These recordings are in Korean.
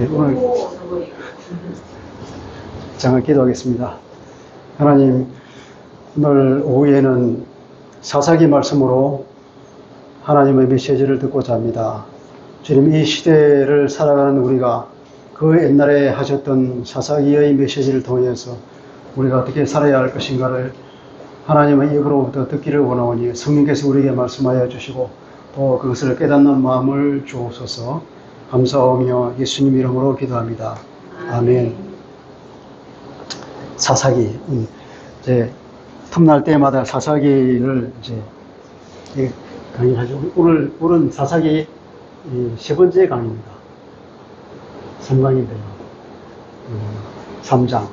네, 오늘 장을 기도하겠습니다. 하나님, 오늘 오후에는 사사기 말씀으로 하나님의 메시지를 듣고자 합니다. 주님, 이 시대를 살아가는 우리가 그 옛날에 하셨던 사사기의 메시지를 통해서 우리가 어떻게 살아야 할 것인가를 하나님의 입으로부터 듣기를 원하오니 성령께서 우리에게 말씀하여 주시고 또 그것을 깨닫는 마음을 주옵소서. 감사하며 예수님 이름으로 기도합니다. 아멘. 사사기, 이제 틈날 때마다 사사기를 이제 강의하죠. 오늘은 사사기 세 번째 강의입니다. 3강인데요. 3장.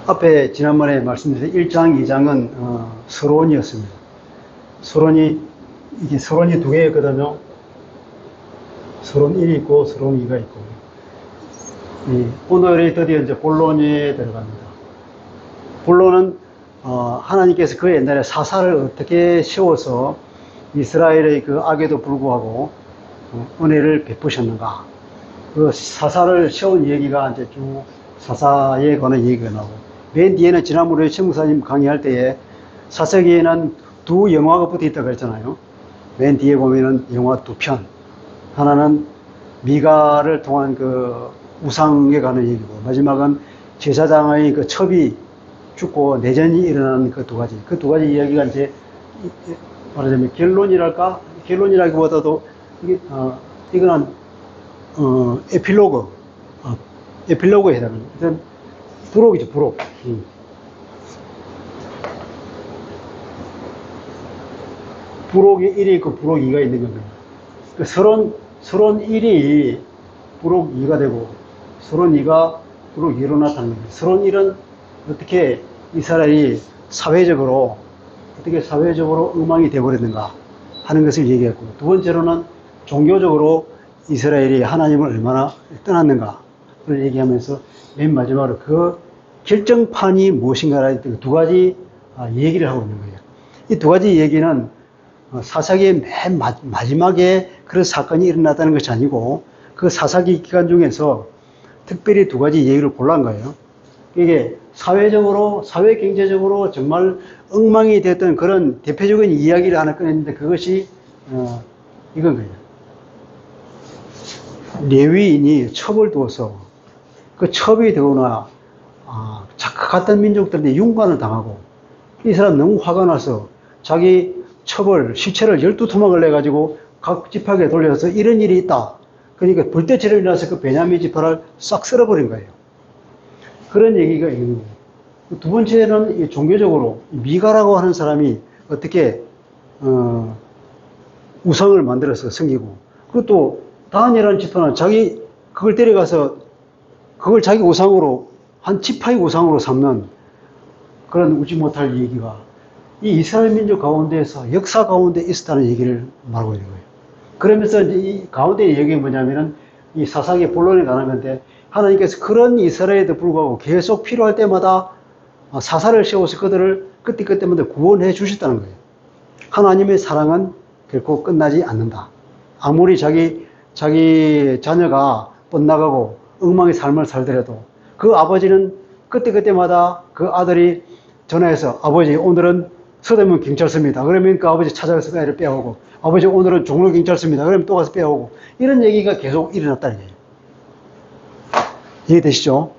앞에 지난번에 말씀드린 1장, 2장은 서론이었습니다. 서론이 두 개였거든요. 서론 1이 있고 서론 2가 있고, 오늘이 드디어 이제 본론에 들어갑니다. 본론은 하나님께서 그 옛날에 사사를 어떻게 세워서 이스라엘의 그 악에도 불구하고 은혜를 베푸셨는가, 그 사사를 세운 얘기가 이제 쭉 사사에 관한 얘기가 나오고, 맨 뒤에는 지난번에 최목사님 강의할 때에 사사기에는 두 영화가 붙어 있다고 했잖아요. 맨 뒤에 보면은 영화 두 편. 하나는 미가를 통한 그 우상에 관한 얘기고, 마지막은 제사장의 그 첩이 죽고 내전이 일어나는 그 두 가지 이야기가 이제 말하자면 결론이라기보다도 이거는 에필로그에 해당합니다. 부록이죠, 부록. 부록이 1이 있고 부록 2가 있는 겁니다. 그 서론 1이 부록 2가 되고 서론 2가 부록 2로 나타나는 겁니다. 서론 1은 어떻게 이스라엘이 사회적으로 엉망이 되어버렸는가 하는 것을 얘기했고, 두 번째로는 종교적으로 이스라엘이 하나님을 얼마나 떠났는가를 얘기하면서 맨 마지막으로 그 결정판이 무엇인가라는 두 가지 얘기를 하고 있는 거예요. 이 두 가지 얘기는 사사기의 맨 마지막에 그런 사건이 일어났다는 것이 아니고, 그 사사기 기간 중에서 특별히 두 가지 얘기를 골라온 거예요. 이게 사회 경제적으로 정말 엉망이 됐던 그런 대표적인 이야기를 하나 꺼냈는데, 그것이 이건 거예요. 레위인이 첩을 두어서 그 첩이 더구나 착각했던 민족들한테 윤관을 당하고, 이 사람 너무 화가 나서 자기 시체를 12토막을 내가지고 각 지파에 돌려서 이런 일이 있다. 그러니까 불때처럼 일어나서 그 베냐민 지파를 싹 쓸어버린 거예요. 그런 얘기가 있는 거예요. 두 번째는 종교적으로 미가라고 하는 사람이 어떻게 우상을 만들어서 섬기고, 그리고 또 다한이라는 지파는 그걸 데려가서 그걸 자기 우상으로, 한 지파의 우상으로 삼는 그런 웃지 못할 얘기가 이 이스라엘 민족 가운데에서 역사 가운데 있었다는 얘기를 말하고 있는 거예요. 그러면서 이제 이 가운데의 얘기가 뭐냐면은 이 사사기의 본론에 관한 건데, 하나님께서 그런 이스라엘에도 불구하고 계속 필요할 때마다 사사를 세워서 그들을 그때마다 구원해 주셨다는 거예요. 하나님의 사랑은 결코 끝나지 않는다. 아무리 자기 자녀가 뻗나가고 엉망의 삶을 살더라도 그 아버지는 그때마다 그 아들이 전화해서, 아버지 오늘은 서대문 경찰서입니다. 그러면 그 아버지 찾아가서 애를 빼오고, 아버지 오늘은 종로 경찰서입니다. 그러면 또 가서 빼오고, 이런 얘기가 계속 일어났다는 얘기예요. 이해되시죠?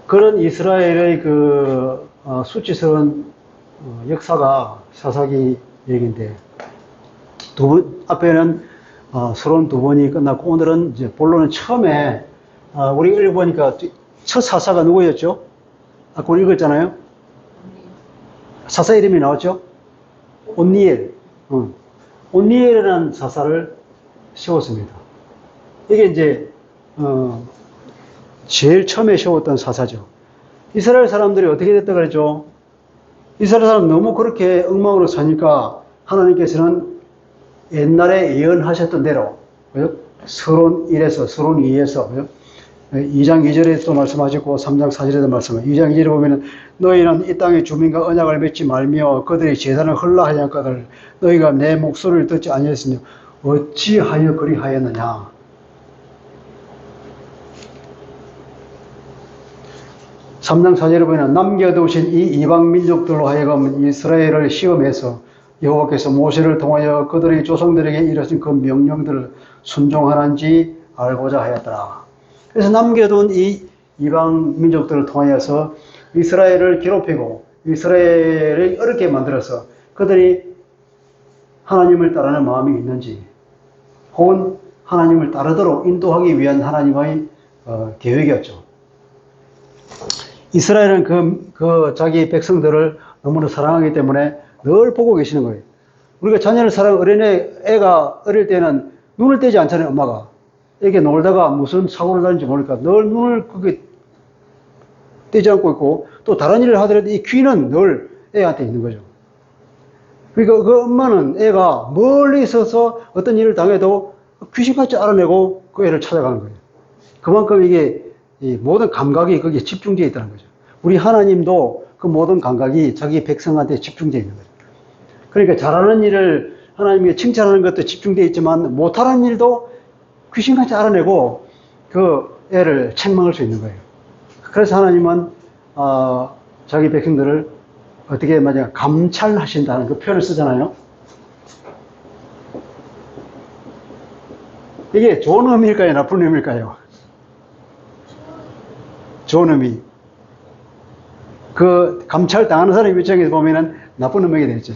그런 이스라엘의 그 수치스러운 역사가 사사기 얘기인데, 앞에는 서론 두 번이 끝났고, 오늘은 이제 본론은 처음에 우리가 읽어보니까 첫 사사가 누구였죠? 아까 우리 읽었잖아요. 사사 이름이 나왔죠? 온니엘. 온니엘이라는 사사를 세웠습니다. 이게 이제 제일 처음에 세웠던 사사죠. 이스라엘 사람들이 어떻게 됐다 그랬죠? 이스라엘 사람 너무 그렇게 엉망으로 사니까 하나님께서는 옛날에 예언하셨던 대로, 서론 1에서 서론 2에서 2장 2절에 또 말씀하셨고 3장 4절에도 말씀하셨고, 2장 2절에 보면은 너희는 이 땅의 주민과 언약을 맺지 말며 그들이 제단을 헐라 하였거늘 너희가 내 목소리를 듣지 아니했으며 어찌하여 그리하였느냐. 삼장 4절에 보면 남겨두신 이 이방 민족들로 하여금 이스라엘을 시험해서 여호와께서 모세를 통하여 그들의 조상들에게 이르신 그 명령들을 순종하는지 알고자 하였더라. 그래서 남겨둔 이 이방 민족들을 통하여서 이스라엘을 괴롭히고 이스라엘을 어렵게 만들어서 그들이 하나님을 따르는 마음이 있는지 혹은 하나님을 따르도록 인도하기 위한 하나님의 계획이었죠. 이스라엘은 그 자기 백성들을 너무나 사랑하기 때문에 늘 보고 계시는 거예요. 우리가 자녀를 애가 어릴 때는 눈을 떼지 않잖아요, 엄마가. 애게 놀다가 무슨 사고를 다는지 모르니까 늘 눈을 그게 떼지 않고 있고, 또 다른 일을 하더라도 이 귀는 늘 애한테 있는 거죠. 그러니까 그 엄마는 애가 멀리 있어서 어떤 일을 당해도 귀신같이 알아내고 그 애를 찾아가는 거예요. 그만큼 이게 이 모든 감각이 거기에 집중되어 있다는 거죠. 우리 하나님도 그 모든 감각이 자기 백성한테 집중되어 있는 거죠. 그러니까 잘하는 일을 하나님이 칭찬하는 것도 집중되어 있지만 못하는 일도 귀신같이 알아내고 그 애를 책망할 수 있는 거예요. 그래서 하나님은 자기 백성들을 어떻게 말이냐 감찰하신다는 그 표현을 쓰잖아요. 이게 좋은 의미일까요? 나쁜 의미일까요? 좋은 의미. 그 감찰 당하는 사람 입장에서 보면은 나쁜 의미가 되겠죠.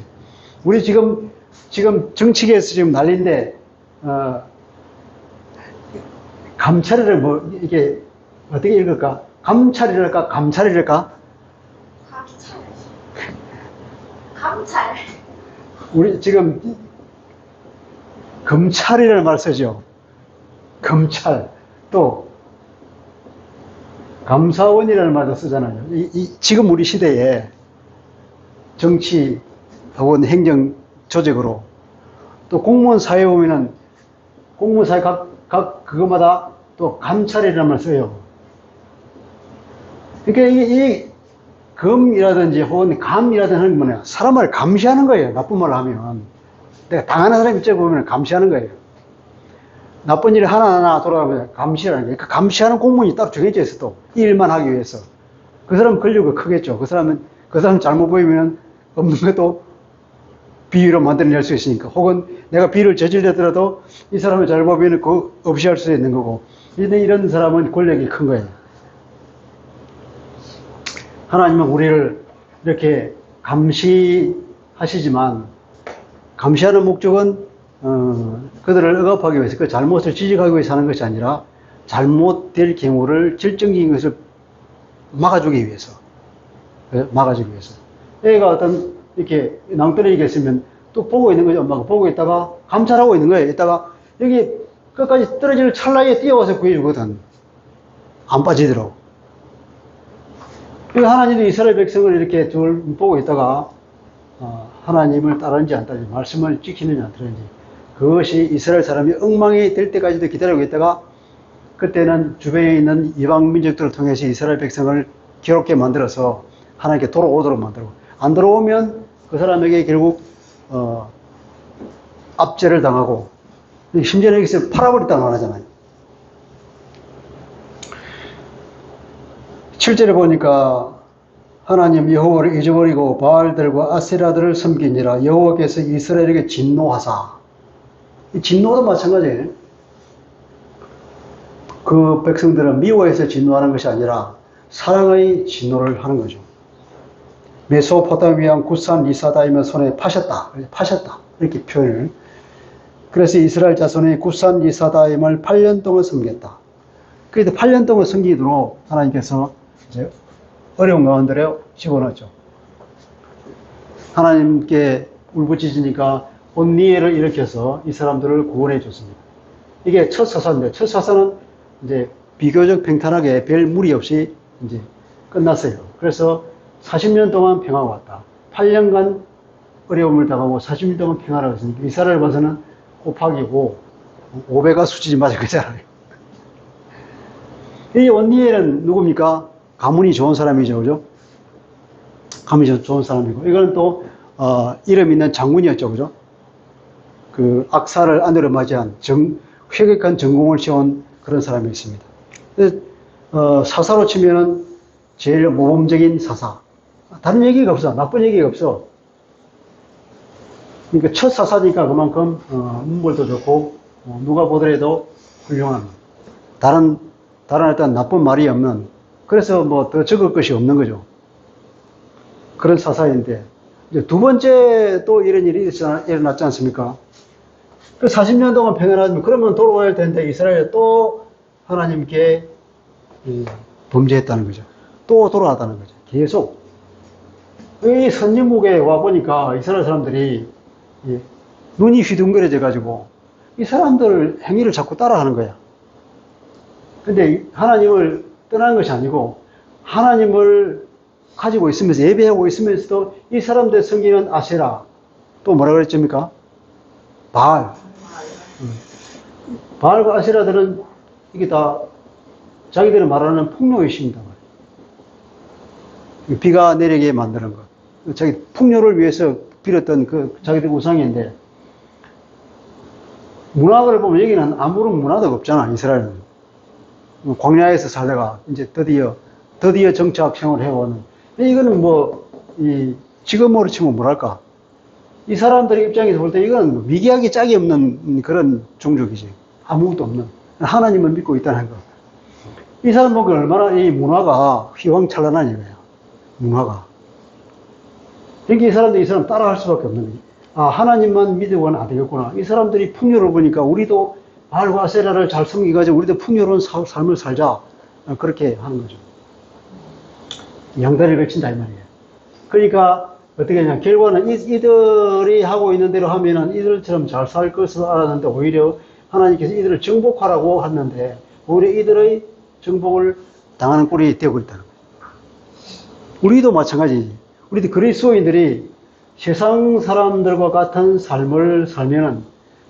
우리 지금 정치계에서 지금 난리인데 감찰을 이게 어떻게 읽을까? 감찰이랄까? 감찰이랄까? 감찰. 우리 지금 검찰이라는 말 쓰죠. 검찰 또 감사원이라는 말도 쓰잖아요. 지금 우리 시대에 정치 혹은 행정 조직으로 또 공무원 사회에 보면은 공무원 사회 각 그거마다 또 감찰이라는 말 써요. 그러니까 이 검이라든지 혹은 감이라든지 하는 게 뭐냐. 사람을 감시하는 거예요. 나쁜 말을 하면. 내가 당하는 사람 입장에 보면 감시하는 거예요. 나쁜 일을 하나하나 돌아가면 감시라는 거예요. 그 감시하는 공무원이 따로 정해져 있어 또. 이 일만 하기 위해서. 그 사람 권력이 크겠죠. 그 사람 잘못 보이면 없는 것도 비위로 만들어낼 수 있으니까. 혹은 내가 비위를 저질렀더라도 이 사람을 잘 보면 그거 없이 할 수 있는 거고. 이런 사람은 권력이 큰 거예요. 하나님은 우리를 이렇게 감시하시지만 감시하는 목적은 그들을 억압하기 위해서 그 잘못을 지적하기 위해서 하는 것이 아니라 잘못될 경우를 결정적인 것을 막아주기 위해서. 막아주기 위해서. 애가 어떤 이렇게 낭떠러지가 있으면 또 보고 있는 거죠. 엄마가 보고 있다가 감찰하고 있는 거예요. 이따가 여기 끝까지 떨어지는 찰나에 뛰어와서 구해주거든. 안 빠지도록. 그리고 하나님도 이스라엘 백성을 이렇게 보고 있다가 하나님을 따르는지 안 따르는지, 말씀을 지키는지 안 지키는지, 그것이 이스라엘 사람이 엉망이 될 때까지도 기다리고 있다가 그때는 주변에 있는 이방 민족들을 통해서 이스라엘 백성을 괴롭게 만들어서 하나님께 돌아오도록 만들고, 안 들어오면 그 사람에게 결국 압제를 당하고, 심지어는 여기서 팔아버렸다고 하잖아요. 7절에 보니까 하나님 여호와를 잊어버리고 바알들과 아세라들을 섬기니라. 여호와께서 이스라엘에게 진노하사. 이 진노도 마찬가지예요. 그 백성들은 미워해서 진노하는 것이 아니라 사랑의 진노를 하는 거죠. 메소포타미아 구산 리사다임을 손에 파셨다. 이렇게 표현을. 그래서 이스라엘 자손이 구산 리사다임을 8년 동안 섬겼다. 그래도 8년 동안 섬기도록 하나님께서 이제 어려운 가운데 집어넣었죠. 하나님께 울부짖으니까 온니엘을 일으켜서 이 사람들을 구원해 줬습니다. 이게 첫 사사인데, 첫 사사는 이제 비교적 평탄하게 별 무리 없이 이제 끝났어요. 그래서 40년 동안 평화가 왔다. 8년간 어려움을 당하고 40년 동안 평화를 왔으니까 이스라엘 봐서는 곱하기고 5배가 수치지 맞을 거잖아요. 이 온니엘은 누굽니까? 가문이 좋은 사람이죠, 그죠? 가문이 좋은 사람이고, 이거는 또, 이름 있는 장군이었죠, 그죠? 그 악사를 아내로 맞이한 획획한 전공을 세운 그런 사람이 있습니다. 사사로 치면은 제일 모범적인 사사. 다른 얘기가 없어. 나쁜 얘기가 없어. 그러니까 첫 사사니까 그만큼 문벌도 좋고 누가 보더라도 훌륭한 다른 어떤 나쁜 말이 없는, 그래서 뭐 더 적을 것이 없는 거죠. 그런 사사인데 이제 두 번째 또 이런 일이 일어났지 않습니까? 그 40년 동안 평안하면 그러면 돌아와야 되는데 이스라엘이 또 하나님께 범죄했다는 거죠. 또 돌아왔다는 거죠. 계속. 이 선진국에 와보니까 이스라엘 사람들이 눈이 휘둥그레져 가지고 이 사람들 행위를 자꾸 따라하는 거야. 근데 하나님을 떠나는 것이 아니고 하나님을 가지고 있으면서 예배하고 있으면서도 이 사람들 섬기는 아세라, 또 뭐라 그랬습니까? 바알. 바알과 아세라들은 이게 다 자기들이 말하는 풍요의 신이다. 비가 내리게 만드는 것. 자기 풍요를 위해서 빌었던 그 자기들 우상인데, 문화를 보면 여기는 아무런 문화도 없잖아, 이스라엘은. 광야에서 살다가 이제 드디어 정착 생활을 해오는. 이거는 뭐, 지금으로 치면 뭐랄까. 이 사람들의 입장에서 볼 때 이건 미개하기 짝이 없는 그런 종족이지. 아무것도 없는. 하나님을 믿고 있다는 거. 이 사람 보면 얼마나 이 문화가 휘황찬란한 이거예요. 문화가. 그러니까 이 사람들이 이 사람 따라할 수밖에 없는 거지. 아, 하나님만 믿으고는 안 되겠구나. 이 사람들이 풍요를 보니까 우리도 바알과 아세라를 잘 섬기가지고 우리도 풍요로운 삶을 살자. 그렇게 하는 거죠. 양다리를 거친다 이 말이에요. 그러니까 어떻게 하냐. 결과는 이들이 하고 있는 대로 하면은 이들처럼 잘 살 것을 알았는데 오히려 하나님께서 이들을 정복하라고 했는데 오히려 이들의 정복을 당하는 꼴이 되고 있다는 거예요. 우리도 마찬가지지. 우리도 그리스도인들이 세상 사람들과 같은 삶을 살면은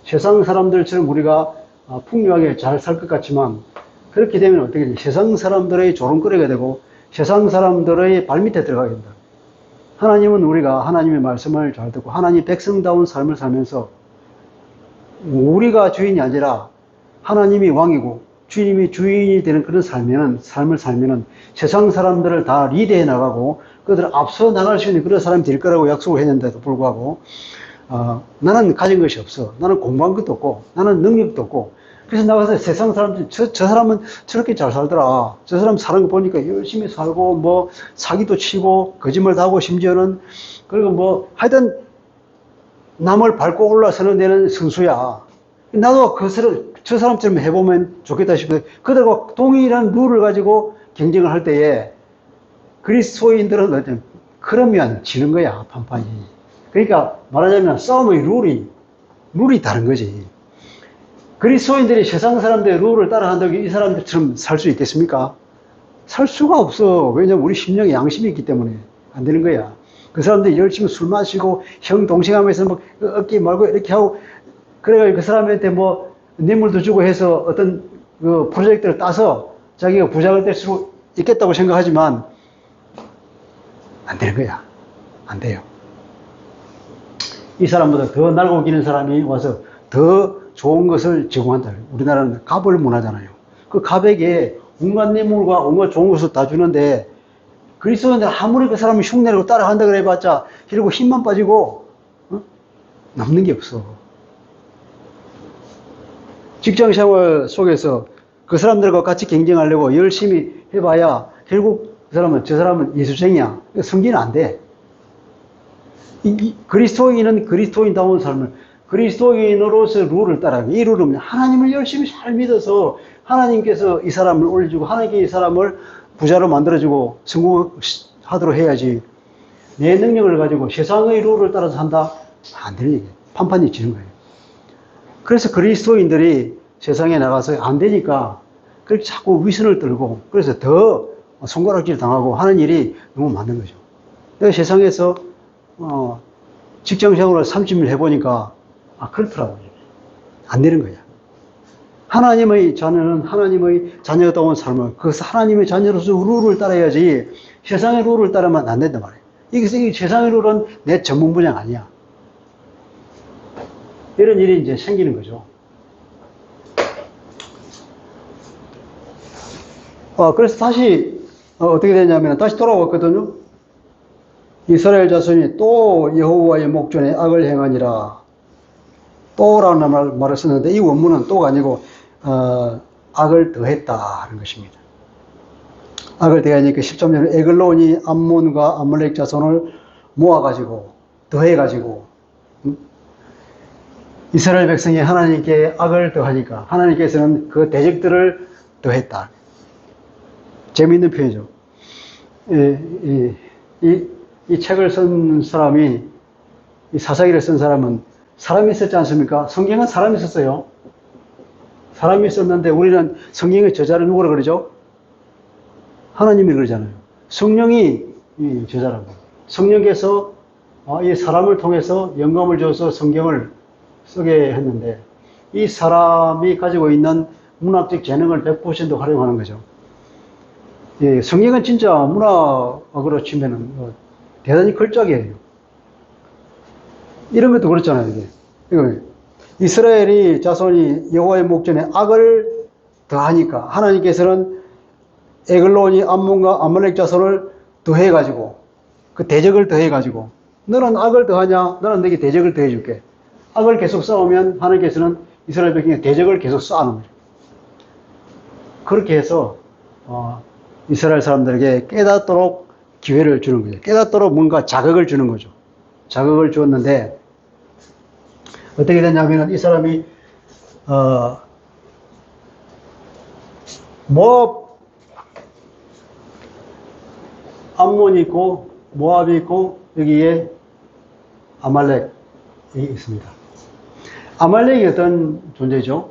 세상 사람들처럼 우리가 풍요하게 잘 살 것 같지만 그렇게 되면 어떻게 되냐. 세상 사람들의 조롱거리가 되고 세상 사람들의 발밑에 들어가게 된다. 하나님은 우리가 하나님의 말씀을 잘 듣고 하나님 백성다운 삶을 살면서 우리가 주인이 아니라 하나님이 왕이고 주님이 주인이 되는 그런 삶을 살면은 세상 사람들을 다 리드해 나가고 그들을 앞서 나갈 수 있는 그런 사람이 될 거라고 약속을 했는데도 불구하고 나는 가진 것이 없어. 나는 공부한 것도 없고 나는 능력도 없고 그래서 나가서 세상 사람들이 저 사람은 저렇게 잘 살더라. 저 사람 사는 거 보니까 열심히 살고 뭐 사기도 치고 거짓말도 하고 심지어는 그리고 뭐 하여튼 남을 밟고 올라서는 데는 선수야. 나도 저 사람처럼 해보면 좋겠다 싶어요. 그들과 동일한 룰을 가지고 경쟁을 할 때에 그리스도인들은 어떤 그러면 지는 거야, 판판이. 그러니까 말하자면 싸움의 룰이 다른 거지. 그리스도인들이 세상 사람들의 룰을 따라한다고 이 사람들처럼 살 수 있겠습니까? 살 수가 없어. 왜냐면 우리 심령에 양심이 있기 때문에 안 되는 거야. 그 사람들이 열심히 술 마시고 형 동생 하면서 뭐 어깨 말고 이렇게 하고 그래가지고 그 사람한테 뭐 뇌물도 주고 해서 어떤 그 프로젝트를 따서 자기가 부장을 뗄 수 있겠다고 생각하지만 안 되는 거야. 안 돼요. 이 사람보다 더 날고 기는 사람이 와서 더 좋은 것을 제공한다. 우리나라는 갑을 문화잖아요. 그 갑에게 온갖 뇌물과 온갖 좋은 것을 다 주는데 그리스도인들 아무리 그 사람을 흉내내고 따라간다 그래 봤자 그리고 힘만 빠지고 남는 게 없어. 직장생활 속에서 그 사람들과 같이 경쟁하려고 열심히 해봐야 결국 저 사람은 예수쟁이야. 승진은 안 돼. 그리스도인은 그리스도인다운 삶을 그리스도인으로서 룰을 따라가고 이 룰은 하나님을 열심히 잘 믿어서 하나님께서 이 사람을 올려주고 하나님께 이 사람을 부자로 만들어주고 성공하도록 해야지 내 능력을 가지고 세상의 룰을 따라서 한다? 안 되는 얘기예요. 판판이 지는 거예요. 그래서 그리스도인들이 세상에 나가서 안 되니까 그렇게 자꾸 위선을 떨고 그래서 더 손가락질 당하고 하는 일이 너무 많은 거죠. 내가 세상에서 직장생활을 30년 해보니까 그렇더라고요. 안 되는 거야. 하나님의 자녀는 하나님의 자녀다운 삶을 그래서 하나님의 자녀로서 룰을 따라야지 세상의 룰을 따르면 안 된단 말이에요. 이 세상의 룰은 내 전문 분야가 아니야. 이런 일이 이제 생기는 거죠. 그래서 다시 어떻게 되냐면 다시 돌아왔거든요. 이스라엘 자손이 또 여호와의 목전에 악을 행하니라. 또라는 말을 썼는데 이 원문은 또가 아니고 악을 더했다는 것입니다. 악을 더하니까 10절에 에글론이 암몬과 아말렉 자손을 모아가지고 더해가지고 이스라엘 백성이 하나님께 악을 더하니까 하나님께서는 그 대적들을 더했다. 재미있는 표현이죠. 이 책을 쓴 사람이, 이 사사기를 쓴 사람은 사람이 있었지 않습니까? 성경은 사람이 있었어요. 사람이 있었는데 우리는 성경의 저자를 누구라 그러죠? 하나님이 그러잖아요. 성령이 저자라고. 성령께서 이 사람을 통해서 영감을 줘서 성경을 쓰게 했는데 이 사람이 가지고 있는 문학적 재능을 100% 활용하는 거죠. 성경은 진짜 문학으로 치면은 대단히 걸작이에요. 이런 것도 그렇잖아요, 이게. 이스라엘이 자손이 여호와의 목전에 악을 더하니까 하나님께서는 에글론이 암몬과 아말렉 자손을 더해가지고 그 대적을 더해가지고 너는 악을 더하냐? 너는 내게 대적을 더해줄게. 악을 계속 쌓으면 하나님께서는 이스라엘 백성의 대적을 계속 쌓는 거죠. 그렇게 해서 이스라엘 사람들에게 깨닫도록 기회를 주는 거죠. 깨닫도록 뭔가 자극을 주는 거죠. 자극을 주었는데 어떻게 됐냐면 이 사람이 암몬이 있고 모압이 있고 여기에 아말렉이 있습니다. 아말렉이 어떤 존재죠?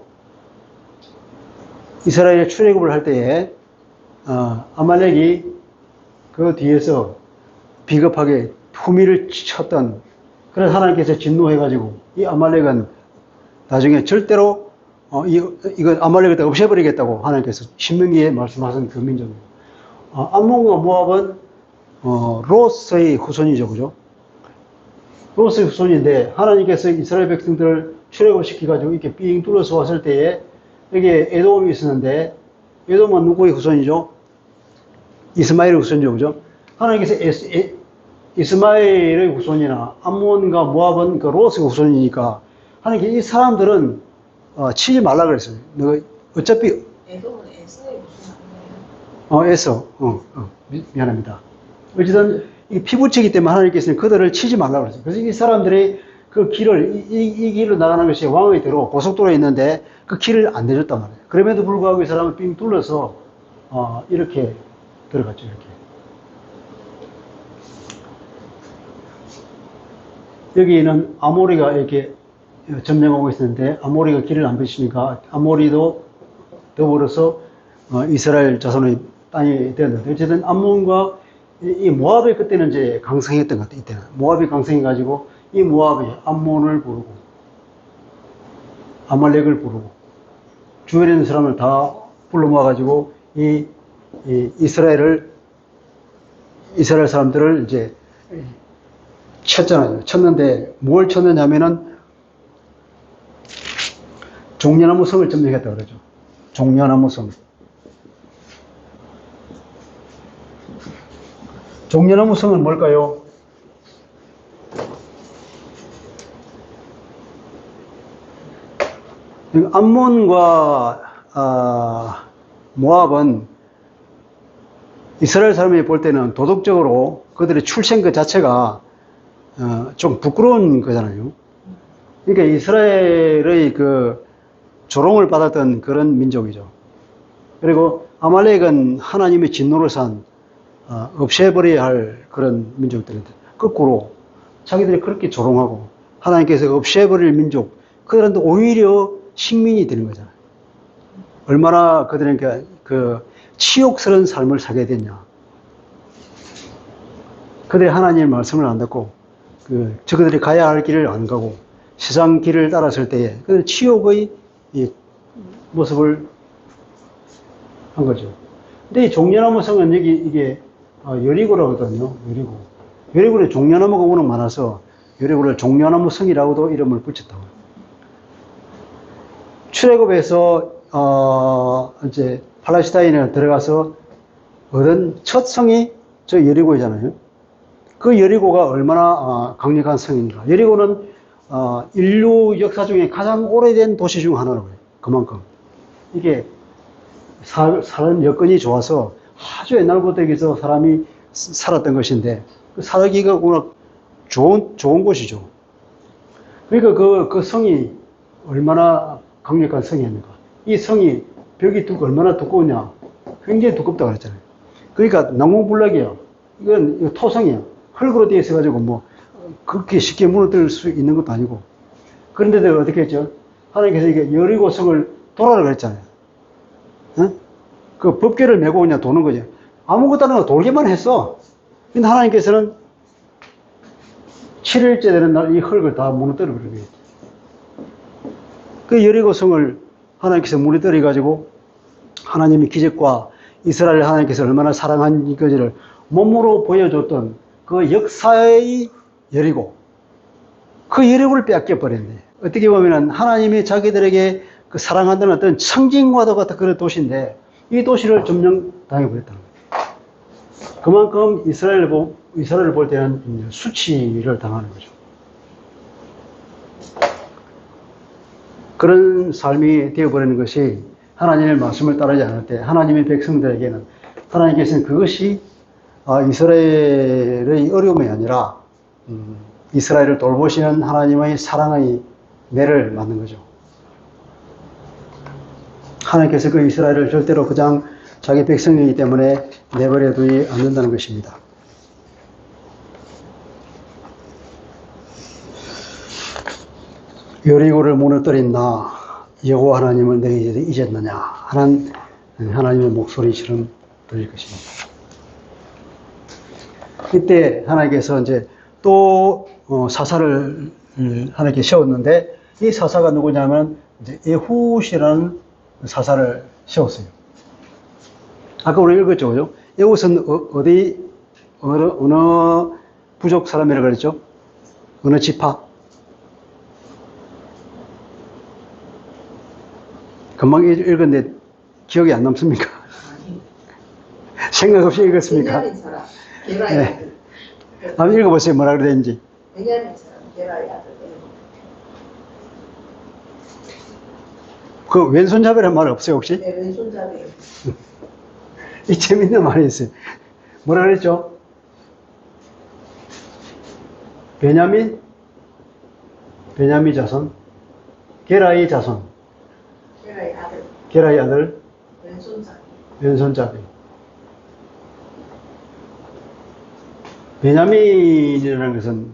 이스라엘에 출애굽을 할 때에 아말렉이 그 뒤에서 비겁하게 후미를 쳤던, 그래서 하나님께서 진노해가지고 이 아말렉은 나중에 절대로 이거 아말렉을 다 없애버리겠다고 하나님께서 신명기에 말씀하신 그 민족입니다. 암몬과 모압은 롯의 후손이죠, 그죠? 롯의 후손인데 하나님께서 이스라엘 백성들을 출애굽시켜가지고 이렇게 삥 둘러서 왔을 때에 여기에 에돔이 있었는데 에돔은 누구의 후손이죠? 이스마엘의 후손이죠, 그죠? 하나님께서 이스마엘의 후손이나 암몬과 모압은 그 롯의 후손이니까 하나님께서 이 사람들은 치지 말라 그랬어요. 너 어차피 에돔은 에서의 무슨 아니에요? 에서 미안합니다. 어쨌든 이 피부치기 때문에 하나님께서는 그들을 치지 말라고 그랬어요. 그래서 이 사람들이 그 길을 이 길로 나가는 것이 왕의 대로 고속도로에 있는데 그 길을 안 내줬단 말이에요. 그럼에도 불구하고 이 사람을 삥 둘러서 이렇게 들어갔죠. 이렇게. 여기는 아모리가 이렇게 점령하고 있었는데 아모리가 길을 안 비치니까 아모리도 더불어서 이스라엘 자손의 땅이 되었는데 어쨌든 암몬과 이 모압이 그때는 이제 강성했던 것 같아요. 이때는 모압이 강성해가지고 이 모압이 암몬을 부르고 아말렉을 부르고 주변에 있는 사람을 다 불러 모아가지고 이스라엘 사람들을 이제 쳤잖아요. 쳤는데 뭘 쳤느냐면은 종려나무 성을 점령했다 그러죠. 종려나무 성. 종려나무 성은 뭘까요? 암몬과 모압은 이스라엘 사람이 볼 때는 도덕적으로 그들의 출생 그 자체가 좀 부끄러운 거잖아요. 그러니까 이스라엘의 그 조롱을 받았던 그런 민족이죠. 그리고 아말렉은 하나님의 진노를 산 없애버려야 할 그런 민족들인데 거꾸로 자기들이 그렇게 조롱하고 하나님께서 없애버릴 민족, 그들한테 오히려 식민이 되는 거잖아요. 얼마나 그들에게 그 치욕스러운 삶을 살게 됐냐. 그들이 하나님의 말씀을 안 듣고 저그들이 가야 할 길을 안 가고 세상 길을 따랐을 때에 그들은 치욕의 모습을 한 거죠. 근데 이 종려나무 성은 여기 이게 여리고라고 하거든요. 여리고에 종려나무가 워낙 많아서 여리고를 종려나무 성이라고도 이름을 붙였다고. 출애굽에서 이제 팔레스타인에 들어가서 얻은 첫 성이 저 여리고잖아요. 그 여리고가 얼마나 강력한 성입니까? 여리고는 인류 역사 중에 가장 오래된 도시 중 하나라고 해요. 그만큼 이게 사람 여건이 좋아서 아주 옛날부터 여기서 사람이 살았던 것인데 그 살기가 워낙 좋은 곳이죠. 그러니까 그 성이 얼마나 강력한 성이었는가. 이 성이 벽이 얼마나 두꺼우냐. 굉장히 두껍다고 그랬잖아요. 그러니까 난공불락이야. 이건 토성이야. 흙으로 되어 있어가지고 뭐 그렇게 쉽게 무너뜨릴 수 있는 것도 아니고. 그런데도 어떻게 했죠? 하나님께서 이게 여리고 성을 돌아라 그랬잖아요. 응? 그 법궤를 메고 그냥 도는 거죠. 아무것도 안 하고 돌기만 했어. 근데 하나님께서는 7일째 되는 날 이 흙을 다 무너뜨려 버린 거예요. 그 여리고 성을 하나님께서 무너뜨려 가지고 하나님의 기적과 이스라엘 하나님께서 얼마나 사랑한 것을 몸으로 보여줬던 그 역사의 여리고, 그 여리고를 빼앗겨 버렸네. 어떻게 보면은 하나님이 자기들에게 그 사랑한다는 어떤 청진과도 같은 그런 도시인데 이 도시를 점령당해 버렸다는 거예요. 그만큼 이스라엘을 볼 때는 수치를 당하는 거죠. 그런 삶이 되어버리는 것이 하나님의 말씀을 따르지 않을 때 하나님의 백성들에게는 하나님께서는 그것이 이스라엘의 어려움이 아니라 이스라엘을 돌보시는 하나님의 사랑의 매를 맞는 거죠. 하나님께서 그 이스라엘을 절대로 그냥 자기 백성이기 때문에 내버려 두지 않는다는 것입니다. 여리고를 무너뜨린 나 여호와 하나님을 너희들이 잊었느냐 하는 하나님의 목소리처럼 들릴 것입니다. 이때 하나님께서 이제 또 사사를 하나님께 세웠는데 이 사사가 누구냐면 이제 에훗이라는 사사를 세웠어요. 아까 우리 읽었죠, 그죠? 에훗은 어느 부족 사람이라고 그랬죠? 어느 지파? 금방 읽었는데 기억이 안 남습니까? 생각 없이 읽었습니까? 베냐민 사람, 게라의 네. 아들. 한번 읽어보세요. 뭐라 그랬는지. 베냐민 사람, 게라의 아들. 그 왼손잡이라는 말 없어요, 혹시? 내 왼손잡이. 이 재밌는 말이 있어요. 뭐라 그랬죠? 베냐민 자손, 게라의 자손, 게라의 아들. 게라의 아들, 왼손잡이. 왼손잡이. 베냐민이라는 것은,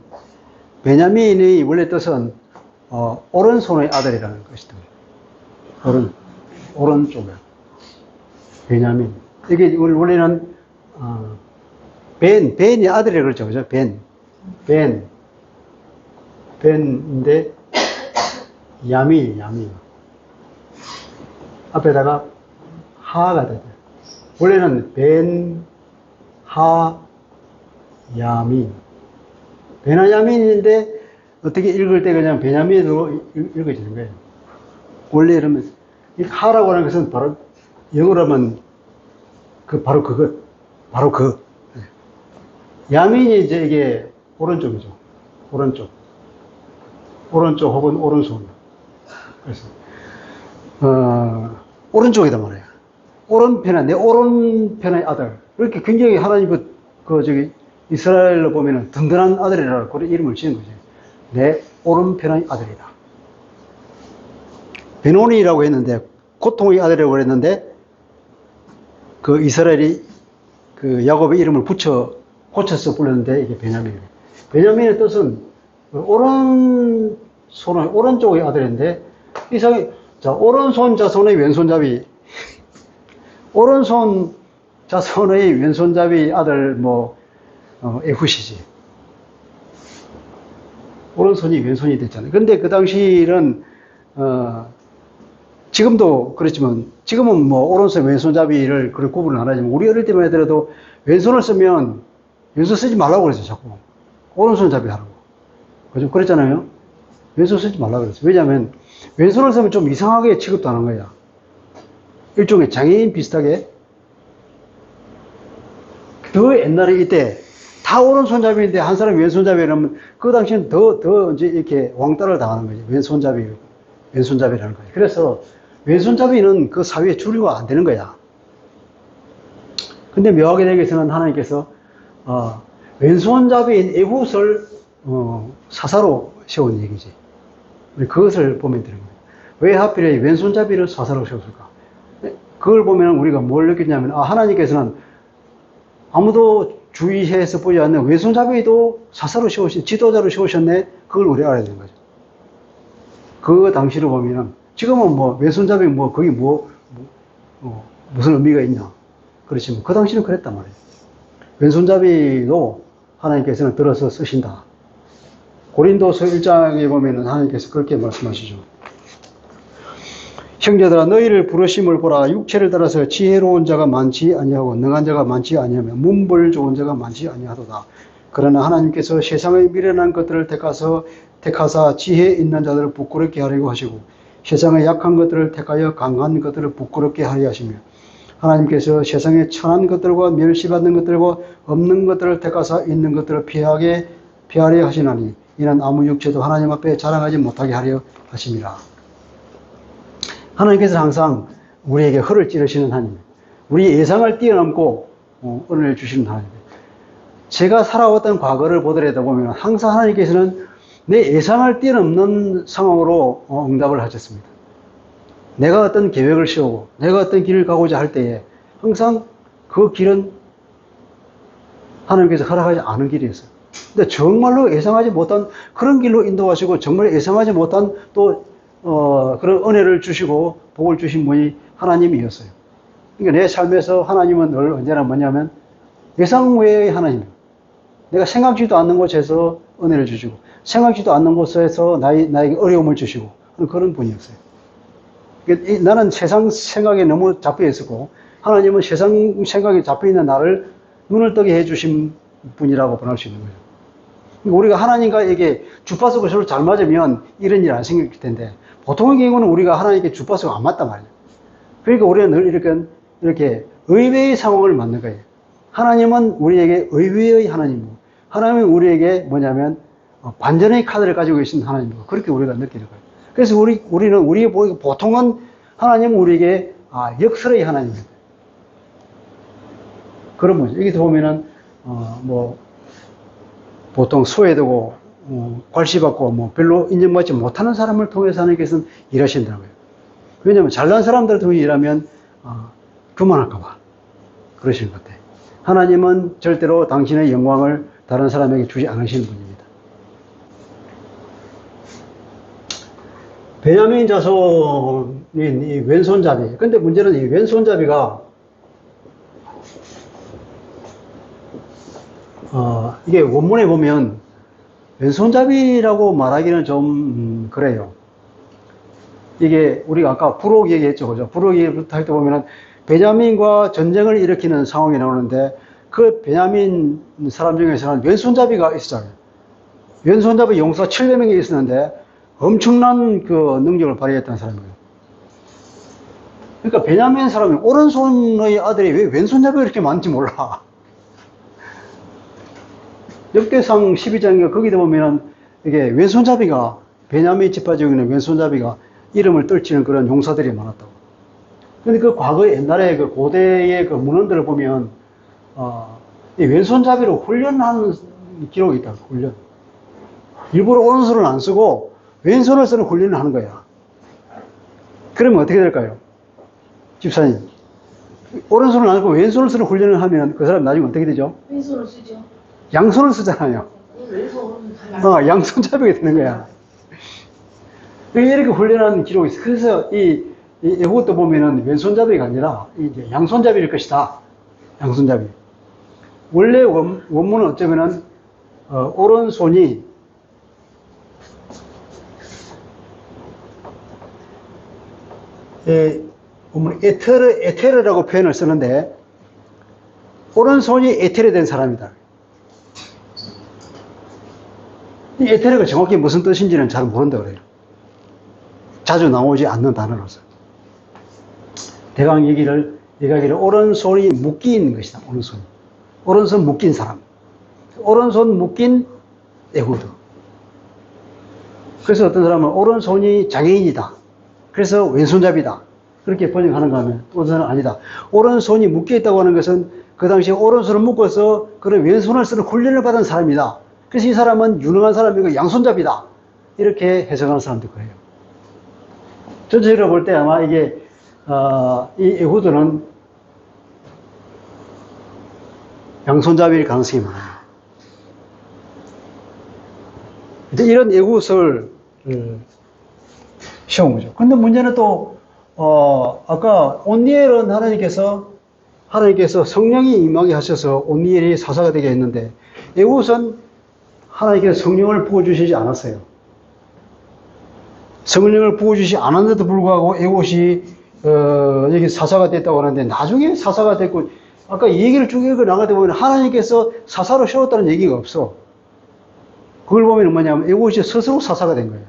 베냐민의 원래 뜻은, 오른손의 아들이라는 것이다. 오른쪽에. 베냐민. 이게 원래는, 벤이 아들이라고 그러죠. 그죠? 벤인데, 야미. 앞에다가 하가 되죠. 원래는 야민. 베냐민인데 어떻게 읽을 때 그냥 베냐민으로 읽어지는 거예요. 원래 이러면 이 하라고 하는 것은 바로 영어로 하면 바로 그. 야민이 이제 이게 오른쪽이죠. 오른쪽 혹은 오른손. 그래서 오른쪽이다 말이에요. 내 오른편의 아들. 이렇게 굉장히 하나님 이스라엘로 보면은 든든한 아들이라고 그런 이름을 지은 거죠. 내 오른편의 아들이다. 베노니라고 했는데, 고통의 아들이라고 그랬는데, 그 이스라엘이 그 야곱의 이름을 고쳐서 불렀는데, 이게 베냐민이에요. 베냐민의 뜻은 오른쪽의 아들인데, 이상하게, 자, 오른손 자손의 왼손잡이, 오른손 자손의 왼손잡이 아들, 에훗이지. 오른손이 왼손이 됐잖아요. 근데 그 당시는, 지금도 그렇지만, 지금은 오른손 왼손잡이를 그런 구분을 안 하지만, 우리 어릴 때만 하더라도 왼손을 쓰면, 왼손 쓰지 말라고 그랬어요, 자꾸. 오른손 잡이 하라고. 그죠? 그랬잖아요. 왼손 쓰지 말라고 그랬어요. 왜냐하면, 왼손을 쓰면 좀 이상하게 취급하는 거야. 일종의 장애인 비슷하게. 더 옛날에 이때 다 오른손잡이인데 한 사람이 왼손잡이라면 그 당시엔 더 이제 이렇게 왕따를 당하는 거지. 왼손잡이라는 거지. 그래서 왼손잡이는 그 사회에 주류가 안 되는 거야. 근데 묘하게 되게서는 하나님께서 왼손잡이인 에훗을 사사로 세운 얘기지. 우리 그것을 보면 되는 거예요. 왜 하필 왼손잡이를 사사로 세웠을까? 그걸 보면 우리가 뭘 느꼈냐면 하나님께서는 아무도 주의해서 보지 않는 왼손잡이도 사사로 세우신 지도자로 세우셨네. 그걸 우리가 알아야 되는 거죠. 그 당시로 보면 지금은 뭐 왼손잡이 뭐 거기 무슨 의미가 있냐? 그렇지만 그 당시는 그랬단 말이에요. 왼손잡이도 하나님께서는 들어서 쓰신다. 고린도서 1장에 보면은 하나님께서 그렇게 말씀하시죠. 형제들아 너희를 부르심을 보라. 육체를 따라서 지혜로운 자가 많지 아니하고 능한 자가 많지 아니하며 문벌 좋은 자가 많지 아니하도다. 그러나 하나님께서 세상의 미련한 것들을 택하사 지혜 있는 자들을 부끄럽게 하려고 하시고 세상의 약한 것들을 택하여 강한 것들을 부끄럽게 하려 하시며 하나님께서 세상의 천한 것들과 멸시받는 것들과 없는 것들을 택하사 있는 것들을 피하려 하시나니 이는 아무 육체도 하나님 앞에 자랑하지 못하게 하려 하심이라. 하나님께서는 항상 우리에게 허를 찌르시는 하나님, 우리 예상을 뛰어넘고 은혜를 주시는 하나님. 제가 살아왔던 과거를 보더라도 보면 항상 하나님께서는 내 예상을 뛰어넘는 상황으로 응답을 하셨습니다. 내가 어떤 계획을 세우고 내가 어떤 길을 가고자 할 때에 항상 그 길은 하나님께서 허락하지 않은 길이었어요. 근데 정말로 예상하지 못한 그런 길로 인도하시고 정말 예상하지 못한 또 그런 은혜를 주시고 복을 주신 분이 하나님이었어요. 그러니까 내 삶에서 하나님은 늘 언제나 뭐냐면 예상 외의 하나님. 내가 생각지도 않는 곳에서 은혜를 주시고 생각지도 않는 곳에서 나에게 어려움을 주시고 그런 분이었어요. 그러니까 나는 세상 생각에 너무 잡혀 있었고 하나님은 세상 생각에 잡혀 있는 나를 눈을 뜨게 해주신 분이라고 보낼 수 있는 거죠. 우리가 하나님과 이게 주파수가 서로 잘 맞으면 이런 일 안 생길 텐데 보통의 경우는 우리가 하나님께 주파수가 안 맞단 말이에요. 그러니까 우리가 늘 이렇게 의외의 상황을 만든 거예요. 하나님은 우리에게 의외의 하나님이고 하나님은 우리에게 뭐냐면 반전의 카드를 가지고 계신 하나님이고 그렇게 우리가 느끼는 거예요. 그래서 우리의 보통은 하나님은 우리에게 역설의 하나님입니다. 그런 거죠. 여기서 보면은 보통 소외되고 괄시받고 별로 인정받지 못하는 사람을 통해서 하나님께서는 일하신다는 거예요. 왜냐하면 잘난 사람들을 통해 일하면 그만할까 봐 그러시는 것 같아요. 하나님은 절대로 당신의 영광을 다른 사람에게 주지 않으시는 분입니다. 베냐민 자손인 이 왼손잡이. 근데 문제는 이 왼손잡이가 이게 원문에 보면 왼손잡이라고 말하기는 좀 그래요. 이게 우리가 아까 부록 얘기했죠, 그죠? 부록 얘기부터 할 때 보면은 베냐민과 전쟁을 일으키는 상황이 나오는데 그 베냐민 사람 중에서는 왼손잡이가 있었잖아요. 왼손잡이 용사 700명이 있었는데 엄청난 그 능력을 발휘했던 사람이에요. 그러니까 베냐민 사람이 오른손의 아들이 왜 왼손잡이가 이렇게 많은지 몰라. 역대상 12장에 거기다 보면은 이게 왼손잡이가 베냐민 지파 중에 있는 왼손잡이가 이름을 떨치는 그런 용사들이 많았다고. 근데 그 과거 옛날에 그 고대의 그 문헌들을 보면 이 왼손잡이로 훈련하는 기록이 있다. 훈련. 일부러 오른손을 안 쓰고 왼손을 쓰는 훈련을 하는 거야. 그러면 어떻게 될까요? 집사님. 오른손을 안 쓰고 왼손을 쓰는 훈련을 하면 그 사람 나중에 어떻게 되죠? 왼손을 쓰죠. 양손을 쓰잖아요. 왼손은 다 양손잡이가 되는 거야. 이렇게 훈련하는 기록이 있어. 그래서 이것도 보면은 왼손잡이가 아니라 이제 양손잡이일 것이다. 양손잡이. 원래 원문은 어쩌면은 오른손이 에테르라고 표현을 쓰는데 오른손이 에테르 된 사람이다. 이 에테르가 정확히 무슨 뜻인지는 잘 모른다고 그래요. 자주 나오지 않는 단어로서. 대강 얘기하기를 오른손이 묶인 것이다. 오른손. 오른손 묶인 사람. 오른손 묶인 에후드. 그래서 어떤 사람은 오른손이 장애인이다. 그래서 왼손잡이다. 그렇게 번역하는가 하면 또 어떤 사람은 아니다. 오른손이 묶여있다고 하는 것은 그 당시에 오른손을 묶어서 그런 왼손을 쓰는 훈련을 받은 사람이다. 그래서 이 사람은 유능한 사람이고 양손잡이다. 이렇게 해석하는 사람도 그래요. 전체적으로 볼 때 아마 이게 이 에후드는 양손잡이일 가능성이 많아요. 이제 이런 에굿을 시험 거죠. 근데 문제는 또 아까 온니엘은 하나님께서 성령이 임하게 하셔서 온니엘이 사사가 되게 했는데 에굿은 하나님께서 성령을 부어주시지 않았어요. 성령을 부어주시지 않았는데도 불구하고 에굿이 여기 사사가 됐다고 하는데 나중에 사사가 됐고 아까 이 얘기를 쭉 읽어 나가다 보면 하나님께서 사사로 세웠다는 얘기가 없어. 그걸 보면 뭐냐면 에굿이 스스로 사사가 된 거예요.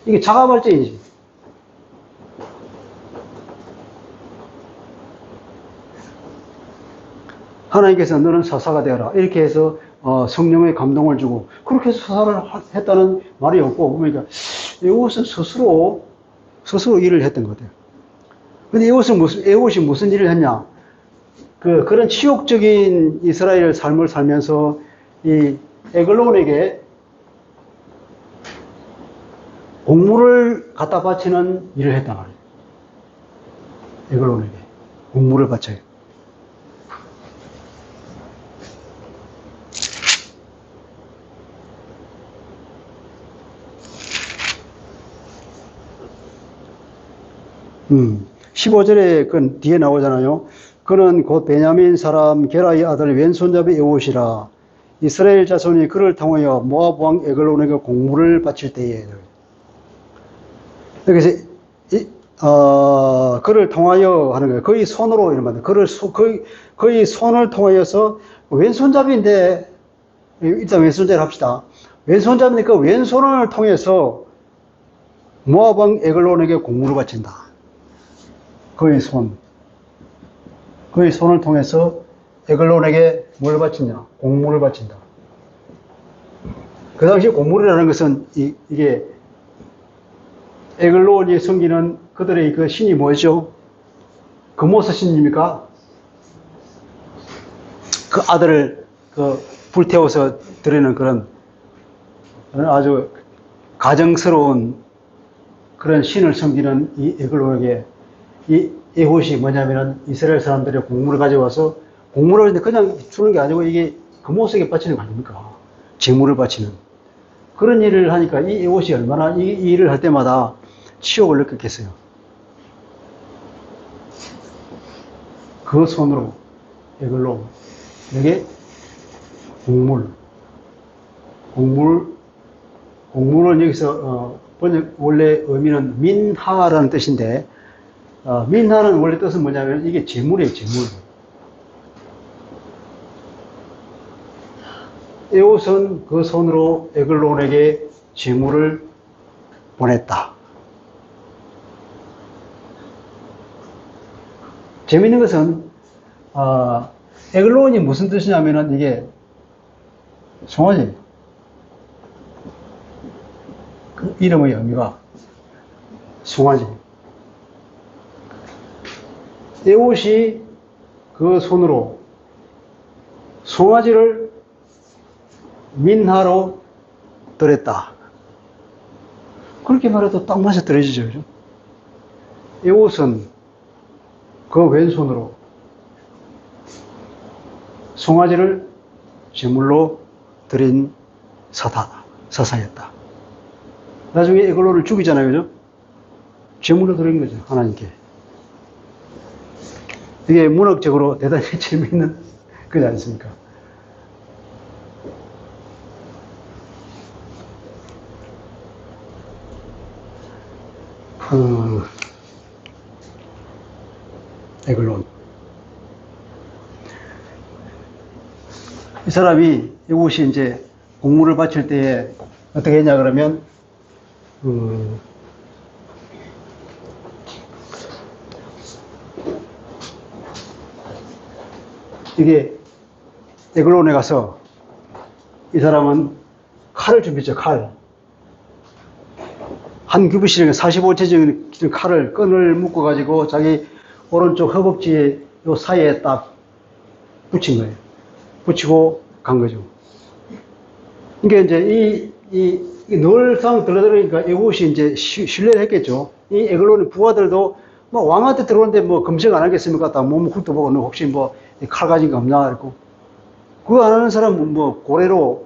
이게 자가발전이지. 하나님께서 너는 사사가 되어라. 이렇게 해서 성령의 감동을 주고 그렇게 해서 사사를 했다는 말이 없고 보니까 에굿은 스스로 일을 했던 것 같아요. 근데 에굿이 무슨 일을 했냐? 그런 치욕적인 이스라엘 삶을 살면서 이 에글론에게 곡물을 갖다 바치는 일을 했단 말이에요. 에글론에게 곡물을 바쳐요. 음. 15절에 그 뒤에 나오잖아요. 그는 곧 베냐민 사람 게라의 아들 왼손잡이 에봇이라. 이스라엘 자손이 그를 통하여 모압 왕 에글론에게 공물을 바칠 때에. 그래서 그를 통하여 하는 거예요. 그의 손으로 이런 말. 그의 손을 통하여서 왼손잡이인데 일단 왼손잡이를 합시다. 왼손잡이인데 그 왼손을 통해서 모압 왕 에글론에게 공물을 바친다. 그의 손을 통해서 에글론에게 뭘 바치냐? 공물을 바친다. 그 당시 공물이라는 것은 이게 에글론이 섬기는 그들의 그 신이 뭐죠? 금오스 신입니까? 그 아들을 불태워서 드리는 그런 아주 가정스러운 그런 신을 섬기는 이 에글론에게 이 에봇이 뭐냐면은 이스라엘 사람들의 곡물을 가져와서 곡물을 그냥 주는 게 아니고 이게 금오석에 바치는 거 아닙니까? 제물을 바치는 그런 일을 하니까 이 에봇이 얼마나 이 일을 할 때마다 치욕을 느꼈겠어요. 그 손으로 에글론에게 곡물은 여기서 번역 원래 의미는 민하라는 뜻인데 민하는 원래 뜻은 뭐냐면 이게 제물이에요, 제물. 에봇은 그 손으로 에글론에게 제물을 보냈다. 재밌는 것은 에글론이 무슨 뜻이냐면은 이게 송아지. 그 이름의 의미가 송아지. 에봇이 그 손으로 송아지를 민하로 드렸다. 그렇게 말해도 딱 맞아 떨어지죠. 그죠? 에봇은 그 왼손으로 송아지를 제물로 드린 사사였다. 나중에 에글론을 죽이잖아요. 그죠? 제물로 드린 거죠. 하나님께. 이게 문학적으로 대단히 재미있는 거지 않습니까? 에글론. 이 사람이 에봇이 이제 곡물을 바칠 때에 어떻게 했냐 그러면 이게 에글론에 가서 이 사람은 칼을 준비했죠, 칼. 한 규빗이랑 45cm 칼을, 끈을 묶어가지고 자기 오른쪽 허벅지에 요 사이에 딱 붙인 거예요. 붙이고 간 거죠. 이게 이제 이 늘상 들어들으니까 이곳이 이제 신뢰를 했겠죠. 이 에글론의 부하들도 뭐 왕한테 들어오는데 뭐 검색 안 하겠습니까? 딱 몸 훑어보고 너 혹시 뭐 칼 가진 거 없나? 그랬고. 그거 안 하는 사람은 뭐 고래로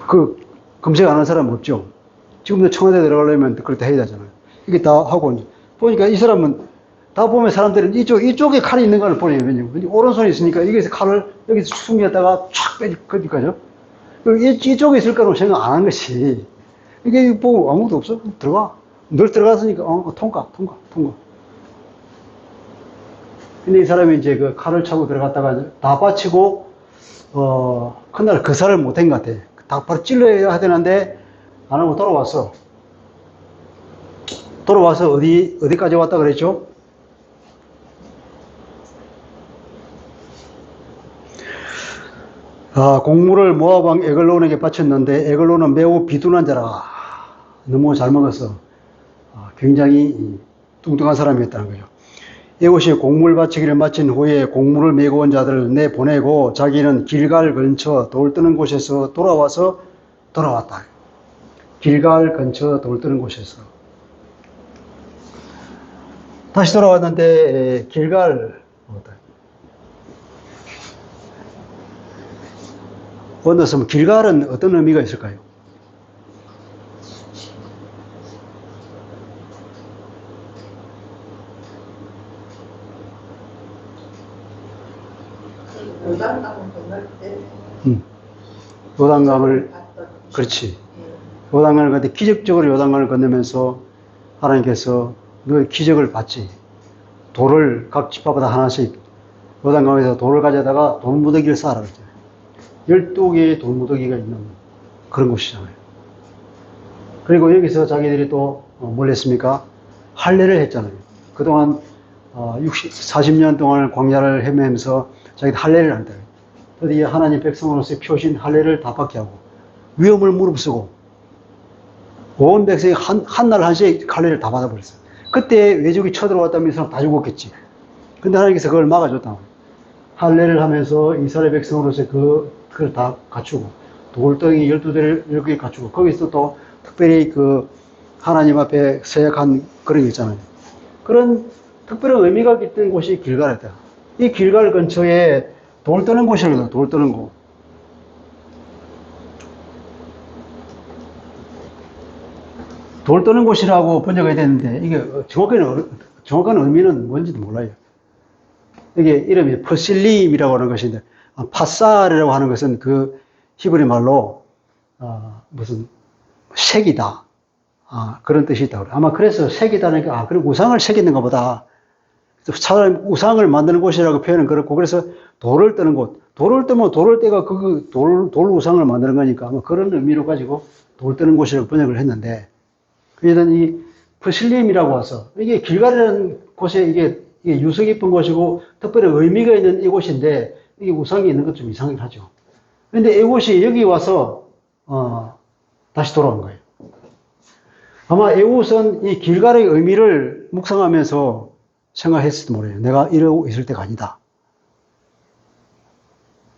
그 검색 안 하는 사람은 없죠. 지금도 청와대 들어가려면 그렇게 해야 되잖아요. 이게 다 하고 보니까 이 사람은 다 보면 사람들은 이쪽에 칼이 있는 걸 보내요. 왜냐면 오른손이 있으니까 여기서 칼을 여기서 숨겼다가 촥 빼니까죠. 이쪽에 있을 거라고 생각 안 한 것이 이게 보고 아무것도 없어. 들어가. 늘 들어갔으니까 통과. 근데 이 사람이 이제 그 칼을 차고 들어갔다가 다 바치고 그날 거사를 못한 것 같아. 다 바로 찔러야 되는데 안 하고 돌아왔어. 돌아와서 어디까지 왔다 그랬죠? 공물을 모압왕 에글론에게 바쳤는데 에글론은 매우 비둔한 자라. 너무 잘 먹었어. 굉장히 뚱뚱한 사람이었다는 거죠. 이곳이 공물 바치기를 마친 후에 공물을 메고 온 자들을 내보내고 자기는 길갈 근처 돌 뜨는 곳에서 돌아왔다. 길갈 근처 돌 뜨는 곳에서. 다시 돌아왔는데 원어스는 길갈은 어떤 의미가 있을까요? 요단강을 건널 때 요단강을 봤던. 그렇지. 요단강을 건너 기적적으로 요단강을 건너면서 하나님께서 너의 기적을 봤지. 돌을 각 지파마다 하나씩 요단강에서 돌을 가져다가 돌무더기를 쌓아라 그랬죠. 12개의 돌무더기가 있는 그런 곳이잖아요. 그리고 여기서 자기들이 또 뭘 했습니까? 할례를 했잖아요. 그동안 40년 동안 광야를 헤매면서 자기들 할례를 한다. 드디어 하나님 백성으로서의 표신 할례를 다 받게 하고 위험을 무릅쓰고 온 백성이 한날 한시에 할례를 다 받아버렸어요. 그때 외적이 쳐들어왔다면 이 사람 다 죽었겠지. 근데 하나님께서 그걸 막아줬다. 할례를 하면서 이스라엘 백성으로서의 그걸 다 갖추고 돌덩이 12개를 갖추고 거기서 또 특별히 그 하나님 앞에 서약한 그런 게 있잖아요. 그런 특별한 의미가 있던 곳이 길갈이다. 이 길갈 근처에 돌 뜨는 곳이거든. 돌 뜨는 곳. 돌 뜨는 곳이라고 번역해야 되는데 이게 정확한 의미는 뭔지도 몰라요. 이게 이름이 퍼실림이라고 하는 것인데 파사르라고 하는 것은 그 히브리 말로 무슨 색이다. 그런 뜻이 있다고 그래요. 아마 그래서 색이다니까 그럼 우상을 새기는가 보다. 차라리 우상을 만드는 곳이라고 표현은 그렇고 그래서 돌을 뜨는 곳. 돌을 뜨면 돌을 떼가 돌 우상을 만드는 거니까 아마 그런 의미로 가지고 돌 뜨는 곳이라고 번역을 했는데 그래서 이 프실림이라고 와서 이게 길갈이라는 곳에 이게 유서 깊은 곳이고 특별히 의미가 있는 이곳인데 이게 우상이 있는 것 좀 이상하긴 하죠. 그런데 이곳이 여기 와서 다시 돌아온 거예요. 아마 에봇은 이 길갈의 의미를 묵상하면서 생각했을지도 모르겠어요. 내가 이러고 있을 때가 아니다.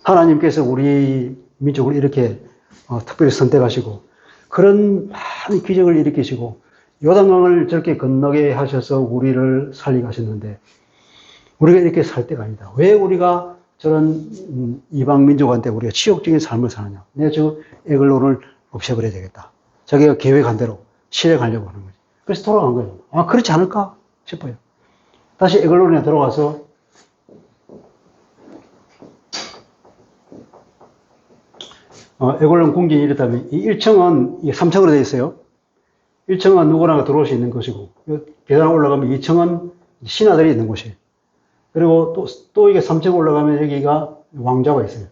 하나님께서 우리 민족을 이렇게 특별히 선택하시고 그런 많은 기적을 일으키시고 요단강을 저렇게 건너게 하셔서 우리를 살리게 하셨는데 우리가 이렇게 살 때가 아니다. 왜 우리가 저런 이방 민족한테 우리가 치욕적인 삶을 사느냐. 내가 저 에글론을 없애버려야 되겠다. 자기가 계획한 대로 실행하려고 하는 거지. 그래서 돌아간 거예요. 그렇지 않을까 싶어요. 다시 에글론에 들어가서 에글론 궁전이 이렇다면 이 1층은 3층으로 되어 있어요. 1층은 누구나 들어올 수 있는 것이고 계단 올라가면 2층은 신하들이 있는 곳이에요. 그리고 또 이게 3층 올라가면 여기가 왕자가 있어요.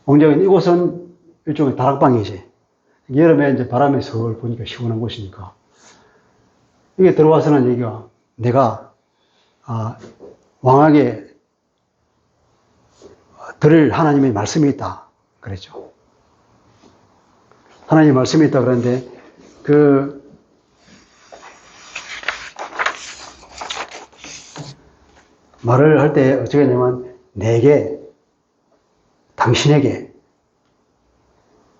왕자가 있는 이곳은 일종의 다락방이지. 여름에 이제 바람이 서울 보니까 시원한 곳이니까. 이게 들어와서는 여기가 내가 왕에게 들을 하나님의 말씀이 있다. 그랬죠. 하나님의 말씀이 있다. 그런데 말을 할 때 어떻게 하냐면 내게, 당신에게,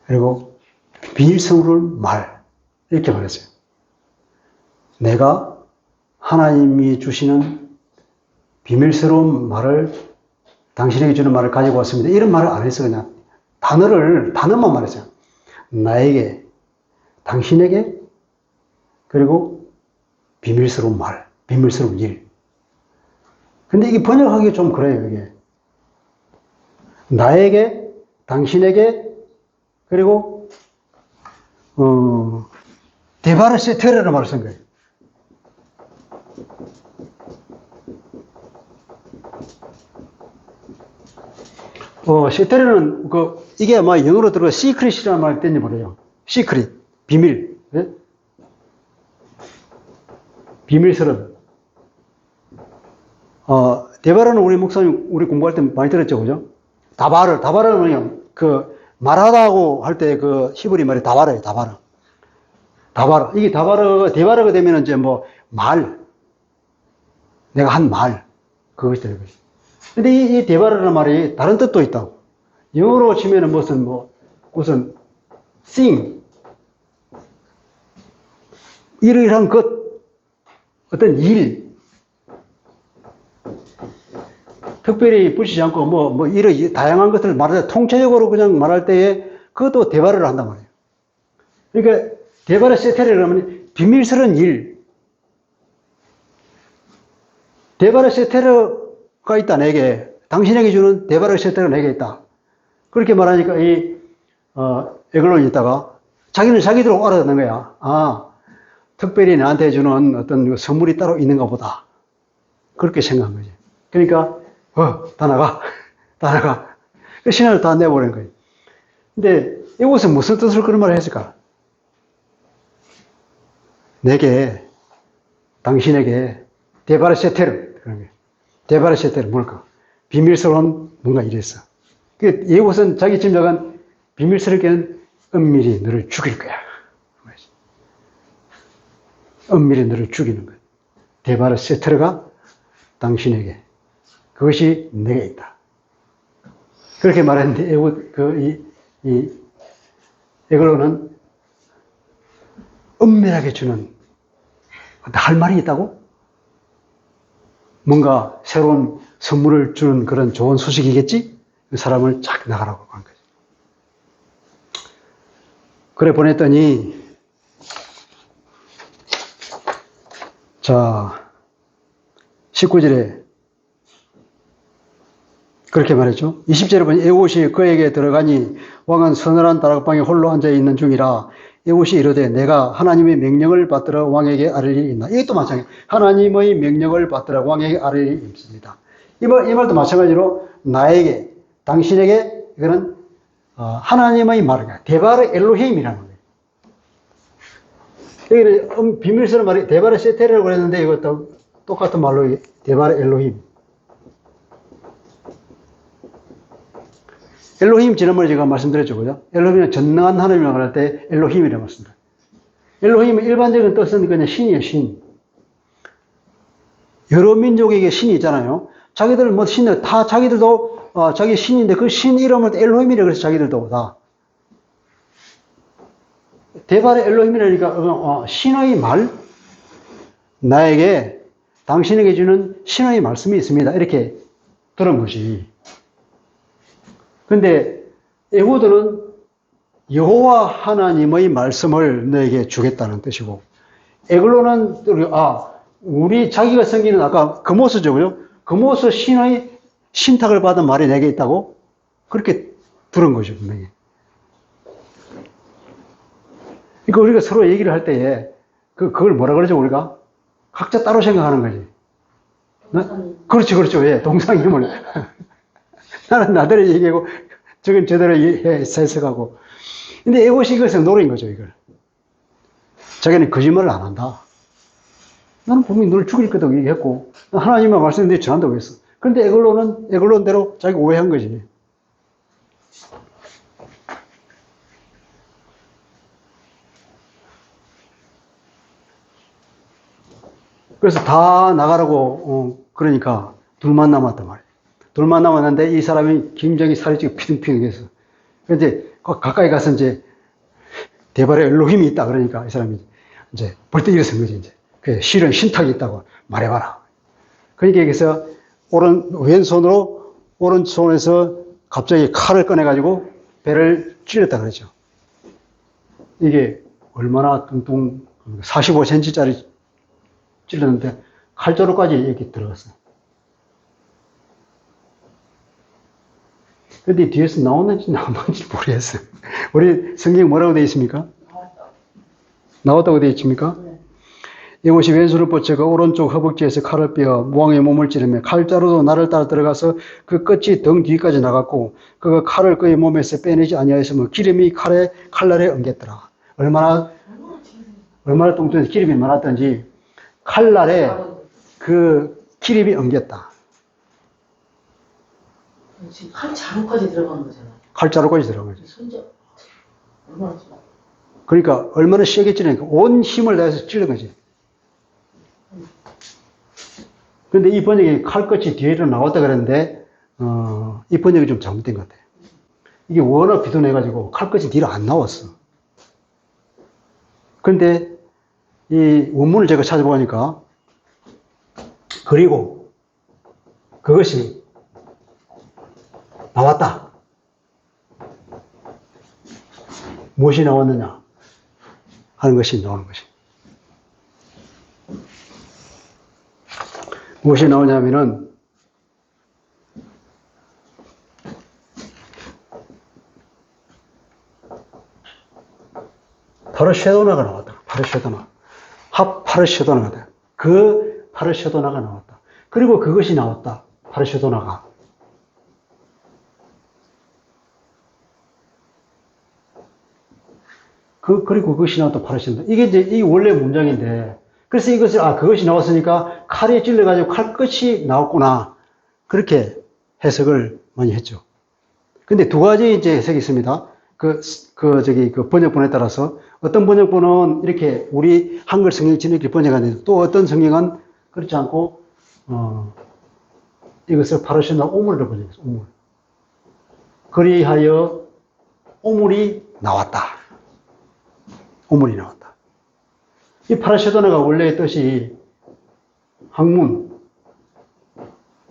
그리고 비밀스러운 말 이렇게 말했어요. 내가 하나님이 주시는 비밀스러운 말을 당신에게 주는 말을 가지고 왔습니다. 이런 말을 안 했어요. 그냥 단어만 말했어요. 나에게, 당신에게, 그리고 비밀스러운 말, 비밀스러운 일. 근데 이게 번역하기 좀 그래요, 이게. 나에게, 당신에게, 그리고, 데바르세테라는 말을 쓴 거예요. 세테르는, 이게 아마 영어로 들어가 시크릿이라는 말이 땐지 모르죠. 시크릿, 비밀. 네? 비밀스러운. 데바르는 우리 목사님, 우리 공부할 때 많이 들었죠, 그죠? 다바르는 말하다고 할 때 히브리 말이 다바르예요, 다바르. 이게 데바르가 되면 이제 내가 한 말. 그것이 되는 거죠. 근데 이 데바르라는 말이 다른 뜻도 있다고. 영어로 치면은 무슨 sing. 이러한 어떤 일. 특별히 붙이지 않고 이런 다양한 것들을 말할 때 통체적으로 그냥 말할 때에 그것도 데바르를 한단 말이에요. 그러니까 데바르 세테르라면 비밀스러운 일. 데바르 세테르가 있다, 내게. 당신에게 주는 데바르 세테르가 내게 있다. 그렇게 말하니까 에글론이 있다가 자기는 자기대로 알아듣는 거야. 특별히 나한테 주는 어떤 선물이 따로 있는가 보다. 그렇게 생각한 거지. 그러니까 다 나가. 그 신화를 다 내버리는 거예요. 근데 이것은 무슨 뜻으로 그런 말을 했을까? 내게, 당신에게 데바르세테르. 그런 거예요. 데바르세테르 뭘까? 비밀스러운 뭔가 이랬어. 이것은 자기 짐작은 비밀스럽게는 은밀히 너를 죽일 거야. 은밀히 너를 죽이는 거예요. 데바르세테르가 당신에게. 그것이 내게 있다. 그렇게 말했는데, 에글로는 은밀하게 주는, 할 말이 있다고? 뭔가 새로운 선물을 주는 그런 좋은 소식이겠지? 그 사람을 착 나가라고 한 거죠. 그래 보냈더니, 자, 19절에 그렇게 말했죠. 20절에 보니 에봇이 그에게 들어가니 왕은 서늘한 다락방에 홀로 앉아있는 중이라 에봇이 이르되 내가 하나님의 명령을 받들어 왕에게 아뢰 일이 있나. 이것도 마찬가지예요. 하나님의 명령을 받들어 왕에게 아뢰 일이 있습니다. 이 말도 마찬가지로 나에게, 당신에게 이거는 하나님의 말이야. 데바르 엘로힘이라는 거예요. 여기 비밀스러운 말이 데바르 세테르라고 그랬는데 이것도 똑같은 말로 데바르 엘로힘. 엘로힘 지난번에 제가 말씀드렸죠, 그죠? 엘로힘은 전능한 하나님이라고 할 때 엘로힘이라고 말씀드려요. 엘로힘은 일반적인 뜻은 그냥 신이에요, 신. 여러 민족에게 신이 있잖아요. 자기들 신을 다 자기들도 자기 신인데 그 신 이름을 엘로힘이라고 해서 자기들도 다. 데바르 엘로힘이라니까 신의 말, 나에게 당신에게 주는 신의 말씀이 있습니다. 이렇게 들은 것이. 근데 에후드는 여호와 하나님의 말씀을 너에게 주겠다는 뜻이고, 에글로는 우리 자기가 섬기는 아까 금오스죠, 그죠? 금오스 신의 신탁을 받은 말이 내게 있다고 그렇게 들은 거죠, 분명히. 그러니까 우리가 서로 얘기를 할 때에 그걸 뭐라 그러죠, 우리가? 각자 따로 생각하는 거지. 그렇죠. 예, 동상이름을. 나는 나대로 얘기하고, 저건 저대로 해석하고. 근데 에봇이 이것을 노린 거죠, 이걸. 자기는 거짓말을 안 한다. 나는 분명히 너를 죽일 거다고 얘기했고, 하나님의 말씀대로 전한다고 했어. 그런데 에글론은 에글론대로 자기가 오해한 거지. 그래서 다 나가라고, 그러니까 둘만 남았단 말이에요. 둘만 남았는데 이 사람이 굉장히 살이 찌고 피둥피둥해서. 이제 가까이 가서 이제 대발에 엘로힘이 있다 그러니까 이 사람이 이제 벌떡 일어선 거지, 이제. 그 실은 신탁이 있다고 말해봐라. 그러니까 여기서 왼손으로 오른손에서 갑자기 칼을 꺼내가지고 배를 찔렀다 그러죠. 이게 얼마나 45cm짜리 찔렀는데 칼자루까지 이렇게 들어갔어요. 근데 뒤에서 나오는지 나오는지 모르겠어요. 우리 성경 뭐라고 되어 있습니까? 나왔다고 되어 있습니까? 네. 이곳이 왼손을 뻗쳐가 오른쪽 허벅지에서 칼을 빼어 왕의 몸을 찌르며 칼자루도 나를 따라 들어가서 그 끝이 등 뒤까지 나갔고 그가 칼을 그의 몸에서 빼내지 아니하였으며 기름이 칼날에 엉겼더라. 얼마나 뚱뚱해서 기름이 많았던지 칼날에 그 기름이 엉겼다. 지금 칼자루까지 들어간 거잖아. 칼자루까지 들어간 거지. 손잡 얼마나 좋아. 그러니까 얼마나 세게 찌르니까 온 힘을 다해서 찌른 거지. 근데 이 번역이 칼끝이 뒤로 나왔다 그랬는데, 이 번역이 좀 잘못된 것 같아요. 이게 워낙 비둔해가지고 칼끝이 뒤로 안 나왔어. 근데 이 원문을 제가 찾아보니까, 그리고 그것이 나왔다. 무엇이 나왔느냐 하는 것이 나오는 것이. 무엇이 나오냐면은 파르쉐도나가 나왔다. 파르쉐도나. 파르쉐도나가 돼. 그 파르쉐도나가 나왔다. 그리고 그것이 나왔다. 파르쉐도나가. 그리고 그것이 나왔다. 파르쉐도나. 이게 이제 이 원래 문장인데 그래서 이것을, 그것이 나왔으니까 칼에 찔러가지고 칼끝이 나왔구나. 그렇게 해석을 많이 했죠. 근데 두 가지 이제 해석이 있습니다. 그 번역본에 따라서 어떤 번역본은 이렇게 우리 한글 성경처럼 이렇게 번역하는데 또 어떤 성경은 그렇지 않고, 이것을 파르시나 오물로 번역했어, 오물. 그리하여 오물이 나왔다. 오물이 나왔다. 이 파라쉐도나가 원래의 뜻이 항문,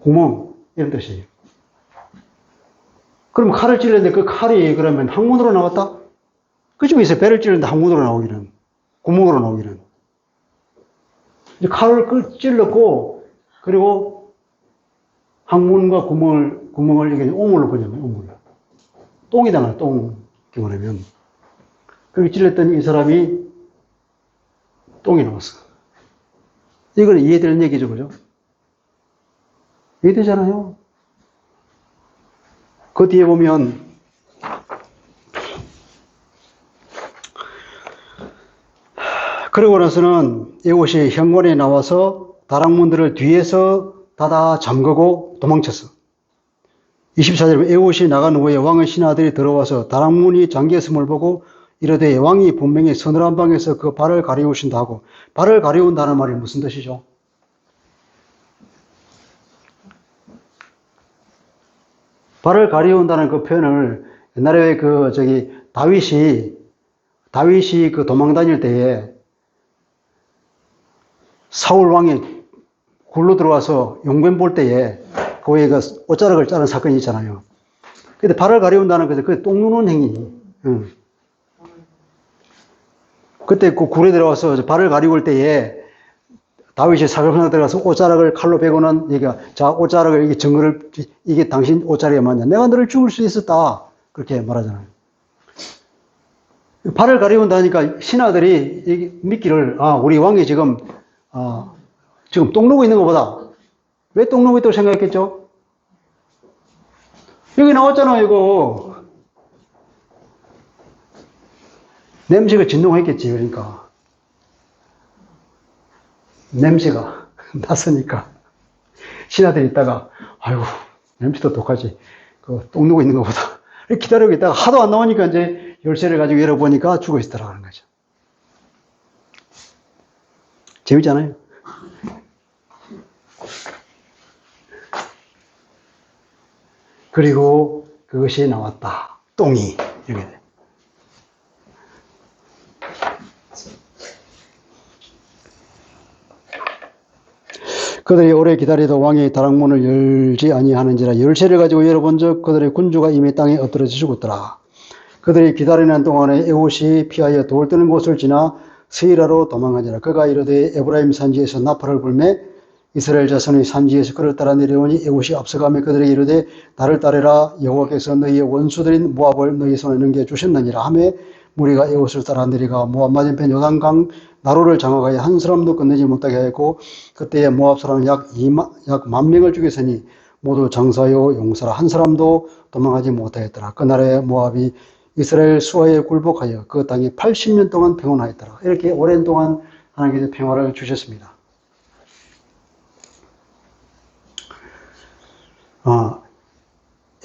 구멍 이런 뜻이에요. 그럼 칼을 찔렀는데 그 칼이 그러면 항문으로 나왔다? 그중에 있어요. 배를 찔렀는데 항문으로 나오기는, 구멍으로 나오기는. 이제 칼을 찔렀고 그리고 항문과 구멍을 이게 오물로 번역해요. 오물. 똥이다, 똥. 이렇게 말하면. 그렇게 찔렀더니 이 사람이 똥이 나왔어. 이거는 이해되는 얘기죠, 그죠? 이해되잖아요? 그 뒤에 보면, 그러고 나서는 이곳이 현관에 나와서 다락문들을 뒤에서 닫아 잠그고 도망쳤어. 24절, 에옷이 나간 후에 왕의 신하들이 들어와서 다락문이 잠겼음을 보고 이르되 왕이 분명히 서늘한 방에서 그 발을 가리우신다 하고, 발을 가리운다는 말이 무슨 뜻이죠? 발을 가리운다는 그 표현을 옛날에 다윗이 그 도망 다닐 때에 사울 왕이 굴로 들어와서 용변 볼 때에 거기에 그 옷자락을 자른 사건이 있잖아요. 근데 발을 가리운다는 것은 그 똥 누는 행위. 그때 그 굴에 들어와서 발을 가리울 때에 다윗이 사격하나 들어가서 옷자락을 칼로 베고는 얘가 자, 옷자락을 이게 증거를 이게 당신 옷자락에 맞냐? 내가 너를 죽일 수 있었다. 그렇게 말하잖아요. 발을 가리운다니까 신하들이 믿기를 우리 왕이 지금 똥 누고 있는 것보다 왜 똥 누고 있다고 생각했겠죠? 여기 나왔잖아, 이거. 냄새가 진동했겠지, 그러니까. 냄새가 났으니까 신하들이 있다가 아이고 냄새도 독하지 그 똥 누고 있는 것보다 이렇게 기다리고 있다가 하도 안 나오니까 이제 열쇠를 가지고 열어보니까 죽어 있더라는 거죠. 재밌잖아요. 그리고 그것이 나왔다. 똥이 이렇게 돼. 그들이 오래 기다리도 왕이 다락문을 열지 아니하는지라 열쇠를 가지고 열어본즉 그들의 군주가 이미 땅에 엎드러져 죽었더라. 그들이 기다리는 동안에 에봇이 피하여 돌 뜨는 곳을 지나 스이라로 도망하니라. 그가 이르되 에브라임 산지에서 나팔을 불매 이스라엘 자손이 산지에서 그를 따라 내려오니 에봇이 앞서가며 그들에게 이르되 나를 따르라 여호와께서 너희의 원수들인 모압을 너희 손에 넘겨주셨느니라 하며 무리가 에봇을 따라 내려가 모압 맞은편 요단강 나루를 장악하여 한 사람도 건너지 못하게 하였고 그때에 모압 사람 약 10,000명을 죽였으니 모두 장사요 용사라 한 사람도 도망하지 못하였더라. 그날에 모압이 이스라엘 수하에 굴복하여 그 땅에 80년 동안 평온하였더라. 이렇게 오랜 동안 하나님께서 평화를 주셨습니다.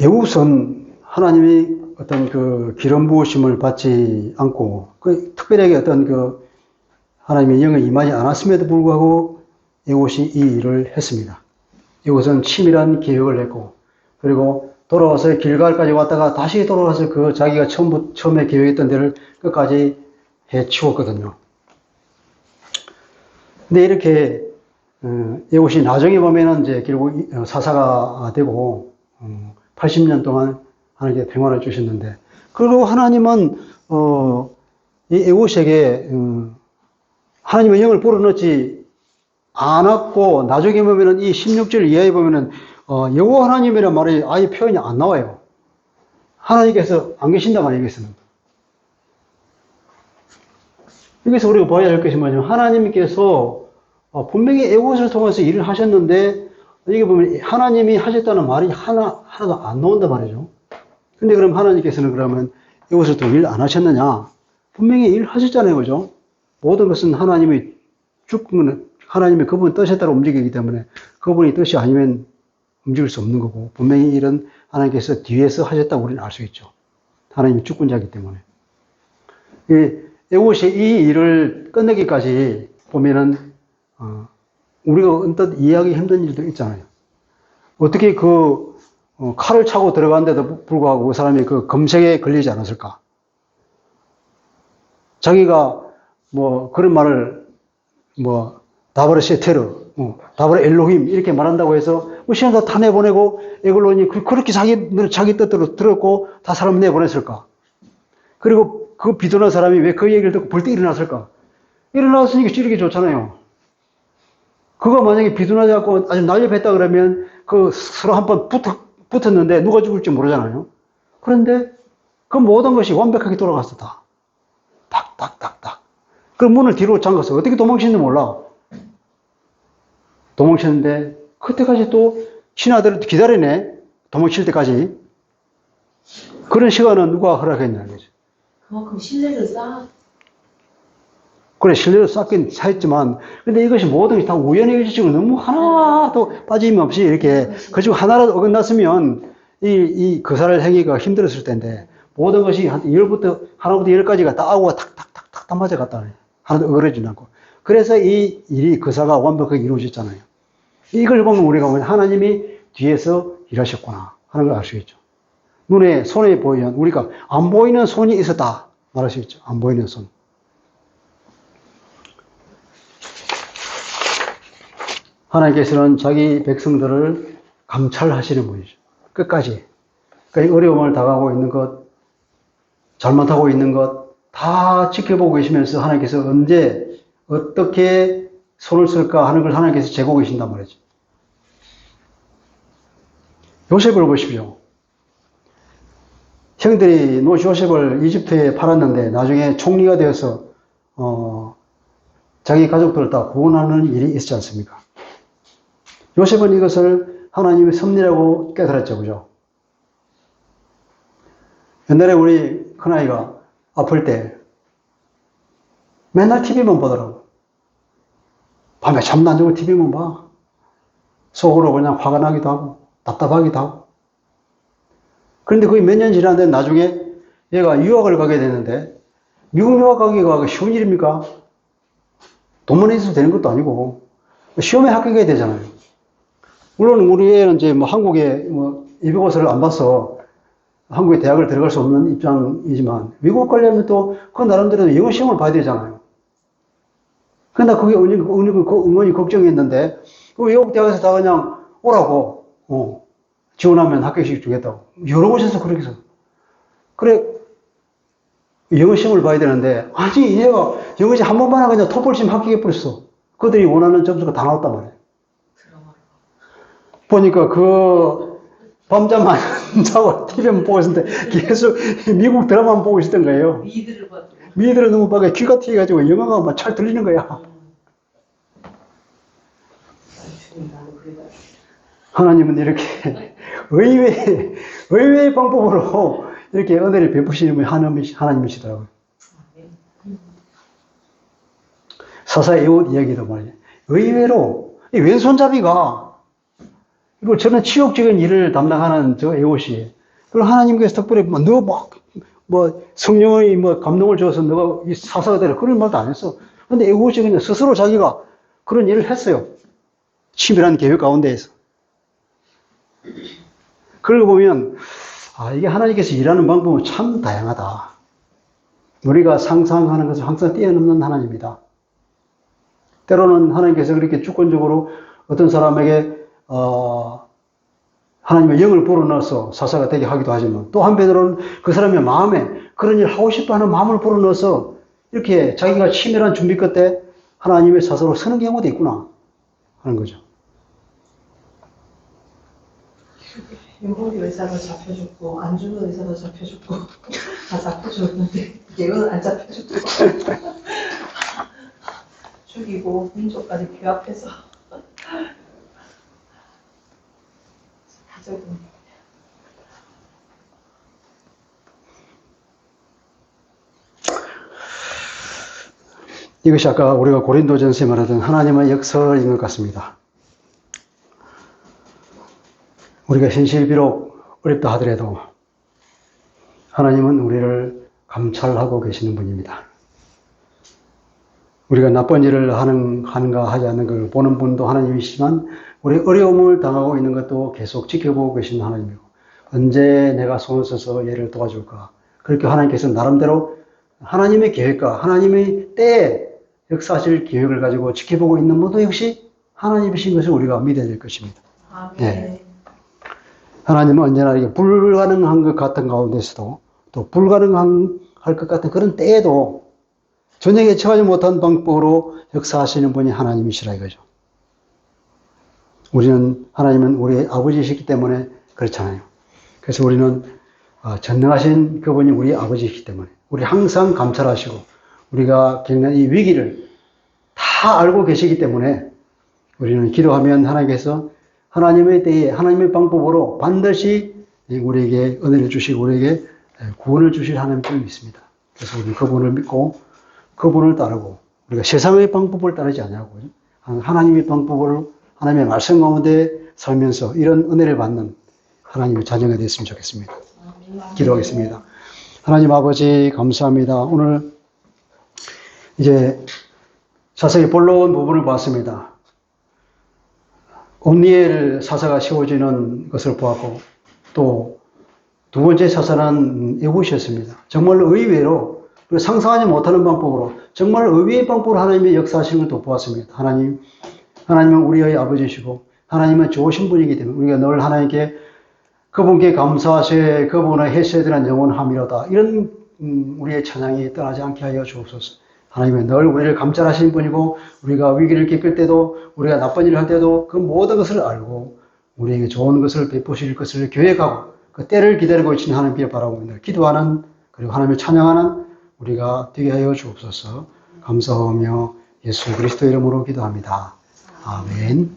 에봇은 하나님이 어떤 그 기름 부으심을 받지 않고 그 특별하게 어떤 그 하나님의 영을 임하지 않았음에도 불구하고 에봇이 이 일을 했습니다. 에봇은 치밀한 계획을 했고 그리고 돌아와서 길갈까지 왔다가 다시 돌아와서 그 자기가 처음에 계획했던 데를 끝까지 해치웠거든요. 근데 이렇게 에봇이 나중에 보면은 이제 결국 사사가 되고 80년 동안 하나님께 평화를 주셨는데 그리고 하나님은 이 에봇에게 하나님의 영을 불어넣지 않았고 나중에 보면은 이 16절 이하에 보면은 여호와 하나님이라는 말이 아예 표현이 안 나와요. 하나님께서 안 계신다 말이겠습니다. 여기서 우리가 봐야 할 것이 뭐냐면 하나님께서 분명히 에봇을 통해서 일을 하셨는데 여기 보면 하나님이 하셨다는 말이 하나도 안 나온단 말이죠. 근데 그럼 하나님께서는 그러면 에봇을 통해 일 안 하셨느냐? 분명히 일 하셨잖아요. 그죠? 모든 것은 하나님의 하나님의 그분 뜻에 따라 움직이기 때문에 그분의 뜻이 아니면 움직일 수 없는 거고 분명히 일은 하나님께서 뒤에서 하셨다고 우리는 알 수 있죠. 하나님이 주권자이기 때문에. 에봇이 이 일을 끝내기까지 보면은 우리가 언뜻 이해하기 힘든 일도 있잖아요. 어떻게 그 칼을 차고 들어간데도 불구하고 그 사람이 그 검색에 걸리지 않았을까? 자기가 뭐 그런 말을 뭐 다브르 셰테르, 다브르 엘로힘 이렇게 말한다고 해서 시간도 다 내보내고 에글론이 그렇게 자기 뜻대로 들었고 다 사람 내보냈을까? 그리고 그 비둔한 사람이 왜 그 얘기를 듣고 벌떡 일어났을까? 일어났으니까 찌르기 좋잖아요. 그거 만약에 비둔하지 않고 아주 날렵했다 그러면 그 서로 한번 붙었는데 누가 죽을지 모르잖아요. 그런데 그 모든 것이 완벽하게 돌아갔어 다. 탁탁탁탁. 그럼 문을 뒤로 잠갔어. 어떻게 도망치는지 몰라. 도망치는데 그때까지 또 신하들을 기다리네. 도망칠 때까지. 그런 시간은 누가 허락했냐는 거죠. 그만큼 신뢰를 그래, 신뢰를 쌓긴 했지만, 근데 이것이 모든 게 다 우연의 일치고 너무 하나도 빠짐없이 이렇게, 그 중 하나라도 어긋났으면, 그 사를 행위가 힘들었을 텐데, 모든 것이 하나부터 10까지가 다 아구가 탁탁탁탁 다 맞아갔다네. 하나도 어그러지지 않고. 그래서 이 일이 그사가 완벽하게 이루어졌잖아요. 이걸 보면 우리가 하나님이 뒤에서 일하셨구나 하는 걸 알 수 있죠. 손에 보이는, 우리가 안 보이는 손이 있었다 말할 수 있죠. 안 보이는 손. 하나님께서는 자기 백성들을 감찰하시는 분이죠. 끝까지. 그러니까 어려움을 당하고 있는 것, 잘못하고 있는 것, 다 지켜보고 계시면서 하나님께서 언제, 어떻게 손을 쓸까 하는 걸 하나님께서 재고 계신단 말이죠. 요셉을 보십시오. 형들이 요셉을 이집트에 팔았는데 나중에 총리가 되어서, 자기 가족들을 다 구원하는 일이 있지 않습니까? 요셉은 이것을 하나님의 섭리라고 깨달았죠. 그죠? 옛날에 우리 큰아이가 아플 때 맨날 TV만 보더라고. 밤에 잠도 안 자고 TV만 봐. 속으로 그냥 화가 나기도 하고 답답하기도 하고. 그런데 그게 몇 년 지났는데 나중에 얘가 유학을 가게 되는데 미국 유학 가기가 쉬운 일입니까? 돈만 있어도 되는 것도 아니고 시험에 합격해야 되잖아요. 물론 우리 애는 이제 뭐 한국에 뭐 예비고사를 안 봐서 한국에 대학을 들어갈 수 없는 입장이지만 미국 가려면 또 그 나름대로 영어 시험을 봐야 되잖아요. 근데 그게 은근히 걱정했는데 그 외국 대학에서 다 그냥 오라고 지원하면 합격식 주겠다고 여러 곳에서 그렇게 해서 그래 영어 시험을 봐야 되는데 아니 얘가 영어 시험 한 번만 하고 그냥 토플 시험 합격해버렸어. 그들이 원하는 점수가 다 나왔단 말이에요. 보니까 그 밤잠 안 자고 TV만 보고 있었는데 계속 미국 드라마만 보고 있었던 거예요. 미드를 봐도. 미들을 너무 빠게 귀가 트여가지고 영어가 막 잘 들리는 거야. 하나님은 이렇게 의외의 방법으로 이렇게 은혜를 베푸시는 분이 하나님이시더라고요. 사사 에봇 이야기도 말이에요. 의외로 이 왼손잡이가 이거 저는 치욕적인 일을 담당하는 저 에봇이 그걸 하나님께서 덕분에 뭐 성령의 뭐 감동을 줘서 너가 이 사사가 되라 그런 말도 안 했어. 근데 에봇이 그냥 스스로 자기가 그런 일을 했어요. 치밀한 계획 가운데에서. 그러고 보면 이게 하나님께서 일하는 방법은 참 다양하다. 우리가 상상하는 것을 항상 뛰어넘는 하나님이다. 때로는 하나님께서 그렇게 주권적으로 어떤 사람에게 하나님의 영을 불어넣어서 사사가 되게 하기도 하지만 또 한편으로는 그 사람의 마음에 그런 일을 하고 싶어 하는 마음을 불어넣어서 이렇게 자기가 치밀한 준비 끝에 하나님의 사사로 서는 경우도 있구나 하는 거죠. 유혹의 의사도 잡혀줬고 안 주는 의사도 잡혀줬고 다 잡혀줬는데 얘는 안 잡혀줬고 죽이고 민족까지 규합해서 가족은 이것이 아까 우리가 고린도전서에 말하던 하나님의 역설인 것 같습니다. 우리가 현실 비록 어렵다 하더라도 하나님은 우리를 감찰하고 계시는 분입니다. 우리가 나쁜 일을 하는가 하지 않는 걸 보는 분도 하나님이시지만 우리 어려움을 당하고 있는 것도 계속 지켜보고 계신 하나님이고 언제 내가 손을 써서 얘를 도와줄까 그렇게 하나님께서 나름대로 하나님의 계획과 하나님의 때에 역사하실 계획을 가지고 지켜보고 있는 분도 역시 하나님이신 것을 우리가 믿어야 될 것입니다. 네. 하나님은 언제나 이게 불가능한 것 같은 가운데서도 또 불가능할 것 같은 그런 때에도 전혀 예측하지 못한 방법으로 역사하시는 분이 하나님이시라 이거죠. 하나님은 우리의 아버지이시기 때문에 그렇잖아요. 그래서 우리는 전능하신 그분이 우리 아버지이기 때문에 우리 항상 감찰하시고 우리가 겪는 이 위기를 다 알고 계시기 때문에 우리는 기도하면 하나님께서 하나님의 때에 하나님의 방법으로 반드시 우리에게 은혜를 주시고 우리에게 구원을 주실 하나님을 믿습니다. 그래서 우리는 그분을 믿고 그분을 따르고 우리가 세상의 방법을 따르지 않냐고 하나님의 방법을 하나님의 말씀 가운데 살면서 이런 은혜를 받는 하나님의 자녀가 됐으면 좋겠습니다. 기도하겠습니다. 하나님 아버지 감사합니다. 오늘 이제 자세히 본론 부분을 봤습니다. 옴니엘 사사가 세워지는 것을 보았고 또 두 번째 사사는 에봇이었습니다. 정말로 의외로 상상하지 못하는 방법으로 정말 의외의 방법으로 하나님의 역사하시는 것도 보았습니다. 하나님은 우리의 아버지시고 하나님은 좋으신 분이기 때문에 우리가 늘 하나님께 그분께 감사하셔야 그분의 해셔야 되는 영원함이로다. 이런 우리의 찬양이 떠나지 않게 하여 주옵소서. 하나님은 늘 우리를 감찰하시는 분이고 우리가 위기를 겪을 때도 우리가 나쁜 일을 할 때도 그 모든 것을 알고 우리에게 좋은 것을 베푸실 것을 계획하고 그 때를 기다리고 있는 하나님께 바라보며 기도하는 그리고 하나님을 찬양하는 우리가 되게 하여 주옵소서. 감사하며 예수 그리스도 이름으로 기도합니다. 아멘.